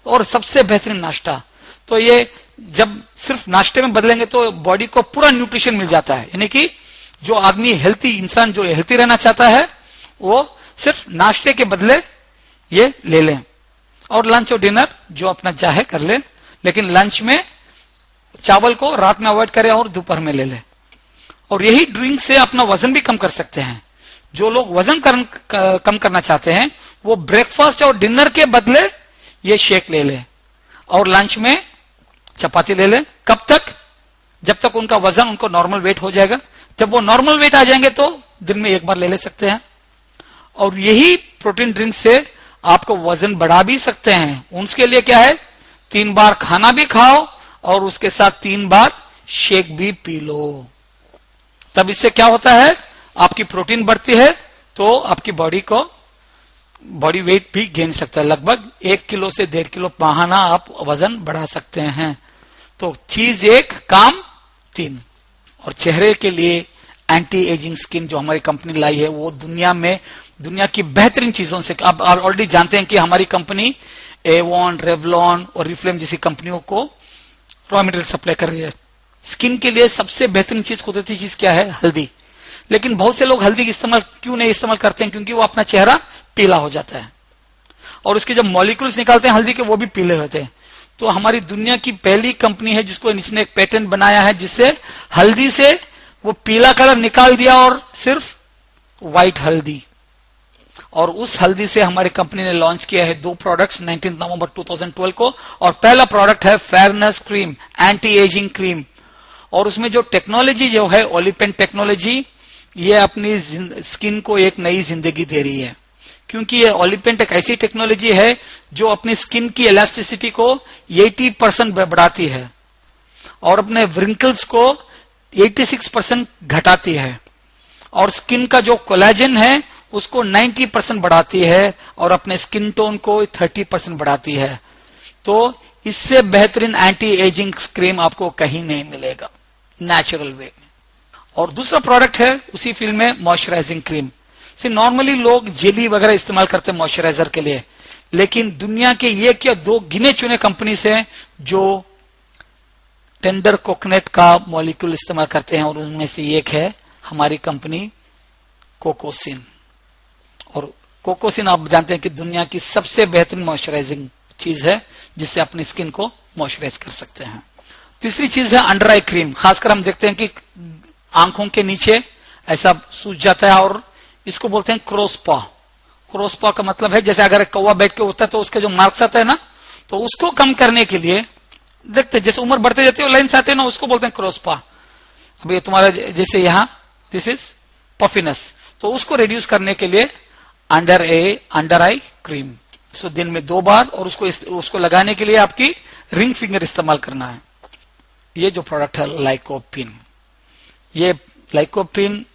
और सबसे बेहतरीन नाश्ता। तो ये जब सिर्फ नाश्ते में बदलेंगे तो बॉडी को पूरा न्यूट्रिशन मिल जाता है। यानी कि जो आदमी हेल्थी, इंसान जो हेल्थी रहना चाहता है, वो सिर्फ नाश्ते के बदले ये ले लें, और लंच और डिनर जो अपना चाहे कर ले, लेकिन लंच में चावल को रात में अवॉइड करें और दोपहर में ले ले। और यही ड्रिंक से अपना वजन भी कम कर सकते हैं। जो लोग वजन कम करना चाहते हैं वो ब्रेकफास्ट और डिनर के बदले ये शेक ले ले, और लंच में चपाती ले ले। कब तक, जब तक उनका वजन, उनको नॉर्मल वेट हो जाएगा। जब वो नॉर्मल वेट आ जाएंगे तो दिन में एक बार ले ले सकते हैं। और यही प्रोटीन ड्रिंक से आपको वजन बढ़ा भी सकते हैं। उसके लिए क्या है, 3 बार खाना भी खाओ और उसके साथ 3 बार शेक भी पी लो। तब इससे क्या होता है, आपकी प्रोटीन बढ़ती है तो आपकी बॉडी वेट भी गेन सकता है। लगभग 1 किलो से 1.5 किलो माहाना आप वजन बढ़ा सकते हैं। तो चीज 1 काम 3। और चेहरे के लिए एंटी एजिंग स्किन जो हमारी कंपनी लाई है, वो दुनिया की बेहतरीन चीजों से, आप ऑलरेडी जानते हैं कि हमारी कंपनी एवॉन, रेवलॉन और रिफ्लेम जैसी कंपनियों को रॉ मटेरियल सप्लाई कर रही है। स्किन के लिए सबसे बेहतरीन चीज, कुदरती चीज क्या है, हल्दी। लेकिन बहुत से लोग हल्दी इस्तेमाल क्यों नहीं इस्तेमाल करते हैं, क्योंकि वो अपना चेहरा पीला हो जाता है। और उसके जब मॉलिक्यूल्स निकालते हैं हल्दी के वो भी पीले होते हैं। तो हमारी दुनिया की पहली कंपनी है जिसको इसने एक पेटेंट बनाया है जिससे हल्दी से वो पीला कलर निकाल दिया और सिर्फ व्हाइट हल्दी। और उस हल्दी से हमारी कंपनी ने लॉन्च किया है 2 प्रोडक्ट्स 19 नवंबर 2012 को। और पहला प्रोडक्ट है fairness cream, anti ageing cream. और उसमें जो टेक्नोलॉजी जो है ओलिपेंट टेक्नोलॉजी, ये अपनी स्किन को एक नई जिंदगी दे रही है, क्योंकि ये ओलिपेंट एक ऐसी टेक्नोलॉजी है जो अपनी स्किन की इलास्टिसिटी को 80% बढ़ाती है और अपने व्रिंकल्स को 86% घटाती है और स्किन का जो कोलेजन है उसको 90% बढ़ाती है और अपने स्किन टोन को 30% बढ़ाती है। तो इससे बेहतरीन एंटी एजिंग क्रीम आपको कहीं नहीं मिलेगा नेचुरल वे में। और दूसरा प्रोडक्ट है उसी फील्ड में मॉइस्चराइजिंग क्रीम। से नॉर्मली लोग जेली वगैरह इस्तेमाल करते हैं मॉइस्चराइजर के लिए, लेकिन दुनिया के 1 या 2 गिने चुने कंपनीज हैं जो टेंडर कोकोनट का मॉलिक्यूल इस्तेमाल करते हैं और उनमें से एक है हमारी कंपनी कोकोसिन। और कोकोसिन आप जानते हैं कि दुनिया की सबसे बेहतरीन मॉइस्चराइजिंग चीज है जिससे अपनी स्किन को मॉइस्चराइज कर सकते हैं। तीसरी चीज है अंडर आई क्रीम। खासकर हम देखते हैं कि आंखों के नीचे ऐसा सूज जाता है और इसको बोलते हैं क्रोसपा। क्रोसपा का मतलब है जैसे अगर कौवा बैठ के उठता है तो उसके जो मार्क्स आता है ना, तो उसको कम करने के लिए देखते जैसे उम्र बढ़ते जाती है लाइन से आते हैं ना, उसको बोलते हैं क्रोसपा। अब ये तुम्हारा जैसे यहां दिस इज पफिनेस, तो उसको रिड्यूस करने के लिए अंडर आई क्रीम। सो दिन में 2 बार और उसको लगाने के लिए आपकी रिंग फिंगर इस्तेमाल करना है। ये जो प्रोडक्ट है लाइकोपिन, ये लाइकोपिन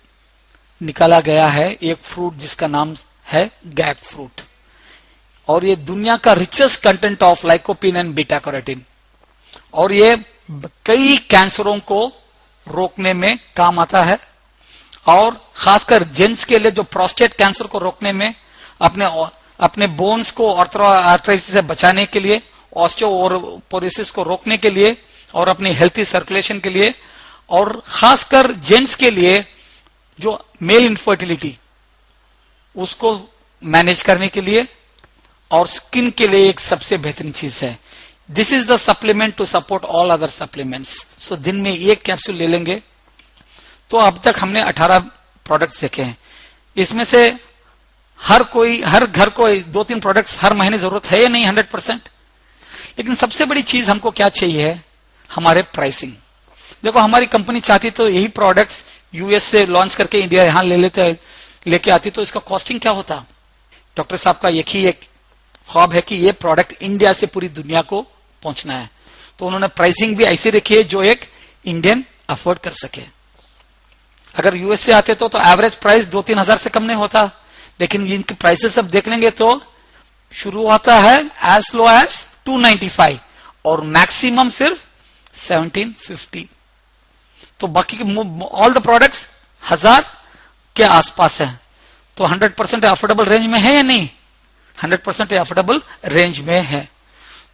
निकाला गया है एक फ्रूट जिसका नाम है गैक फ्रूट, और ये दुनिया का richest content of lycopene and beta carotene, और ये कई कैंसरों को रोकने में काम आता है। और खासकर जेंट्स के लिए जो प्रोस्टेट कैंसर को रोकने में, अपने बोन्स को आर्थराइटिस से बचाने के लिए, ऑस्टियोपोरोसिस को रोकने के लिए और अपनी हेल्थी सर्कुलेशन के लिए, और खासकर जेंट्स के लिए जो मेल इनफर्टिलिटी उसको मैनेज करने के लिए और स्किन के लिए एक सबसे बेहतरीन चीज है। This is the supplement to support all other supplements. So दिन में 1 कैप्सूल ले लेंगे। तो अब तक हमने 18 प्रोडक्ट्स देखे हैं। इसमें से हर घर को 2-3 प्रोडक्ट्स हर महीने जरूरत है या नहीं 100%। लेकिन सबसे बड़ी चीज हमको क्या चाहिए, हमारे प्राइसिंग। देखो हमारी कंपनी चाहती तो यही प्रोडक्ट्स यूएस से लॉन्च करके इंडिया यहां लेके आती, तो इसका कॉस्टिंग क्या होता। डॉक्टर साहब का एक ख्वाब है कि ये प्रोडक्ट इंडिया से पूरी दुनिया को पहुंचना है, तो उन्होंने प्राइसिंग भी ऐसी रखी है जो एक इंडियन अफोर्ड कर सके। अगर यूएस से आते तो एवरेज प्राइस 2-3 हजार से कम नहीं होता, लेकिन इनके प्राइसेस अब देख लेंगे तो शुरू होता है एज लो एज 295 और मैक्सिमम सिर्फ 1750। तो बाकी के ऑल द प्रोडक्ट्स 1000 के आसपास है। तो 100% अफोर्डेबल रेंज में है या नहीं, 100% अफोर्डेबल रेंज में है।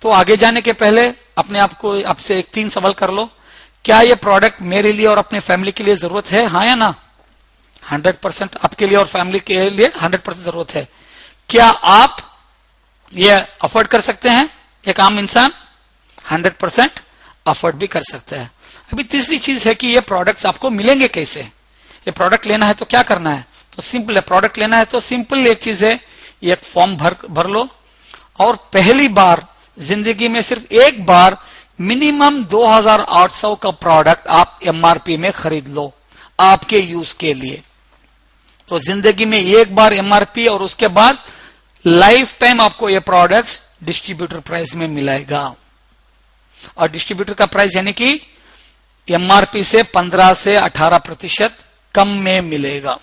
तो आगे जाने के पहले अपने आप को आपसे 3 सवाल कर लो, क्या ये प्रोडक्ट मेरे लिए और अपने फैमिली के लिए जरूरत है, हाँ या ना। 100% आपके लिए और फैमिली के लिए 100% जरूरत है। क्या आप ये अफोर्ड कर सकते हैं, एक आम इंसान 100% अफोर्ड भी कर सकता है। अभी तीसरी चीज है कि ये प्रोडक्ट्स आपको मिलेंगे कैसे। ये प्रोडक्ट लेना है तो क्या करना है, तो सिंपल है। प्रोडक्ट लेना है तो सिंपल एक चीज है, ये एक फॉर्म भर लो और पहली बार जिंदगी में सिर्फ एक बार मिनिमम 2800 का प्रोडक्ट आप एमआरपी में खरीद लो आपके यूज के लिए। तो जिंदगी में एक बार एमआरपी और उसके बाद लाइफ टाइम आपको ये प्रोडक्ट्स डिस्ट्रीब्यूटर प्राइस में मिलेगा। और डिस्ट्रीब्यूटर का प्राइस यानी कि एमआरपी से 15 से 18% कम में मिलेगा।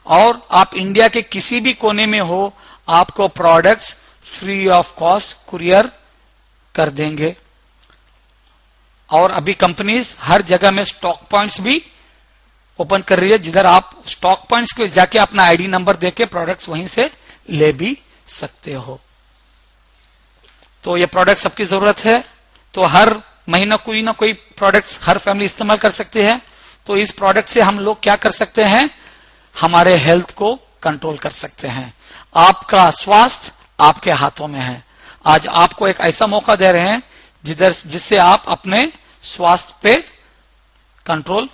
और आप इंडिया के किसी भी कोने में हो, आपको products free of cost courier कर देंगे। और अभी कंपनीज हर जगह में स्टॉक पॉइंट्स भी ओपन कर रही है, जिधर आप स्टॉक पॉइंट्स को जाके अपना आईडी नंबर देके प्रोडक्ट्स वहीं से ले भी सकते हो। तो ये प्रोडक्ट सबकी जरूरत है, तो हर महीना कोई ना कोई प्रोडक्ट्स हर फैमिली इस्तेमाल कर सकते हैं। तो इस प्रोडक्ट से हम लोग क्या कर सकते हैं, हमारे हेल्थ को कंट्रोल कर सकते हैं। आपका स्वास्थ्य आपके हाथों में है। आज आपको एक ऐसा मौका दे रहे हैं जिससे आप अपने स्वास्थ्य पे कंट्रोल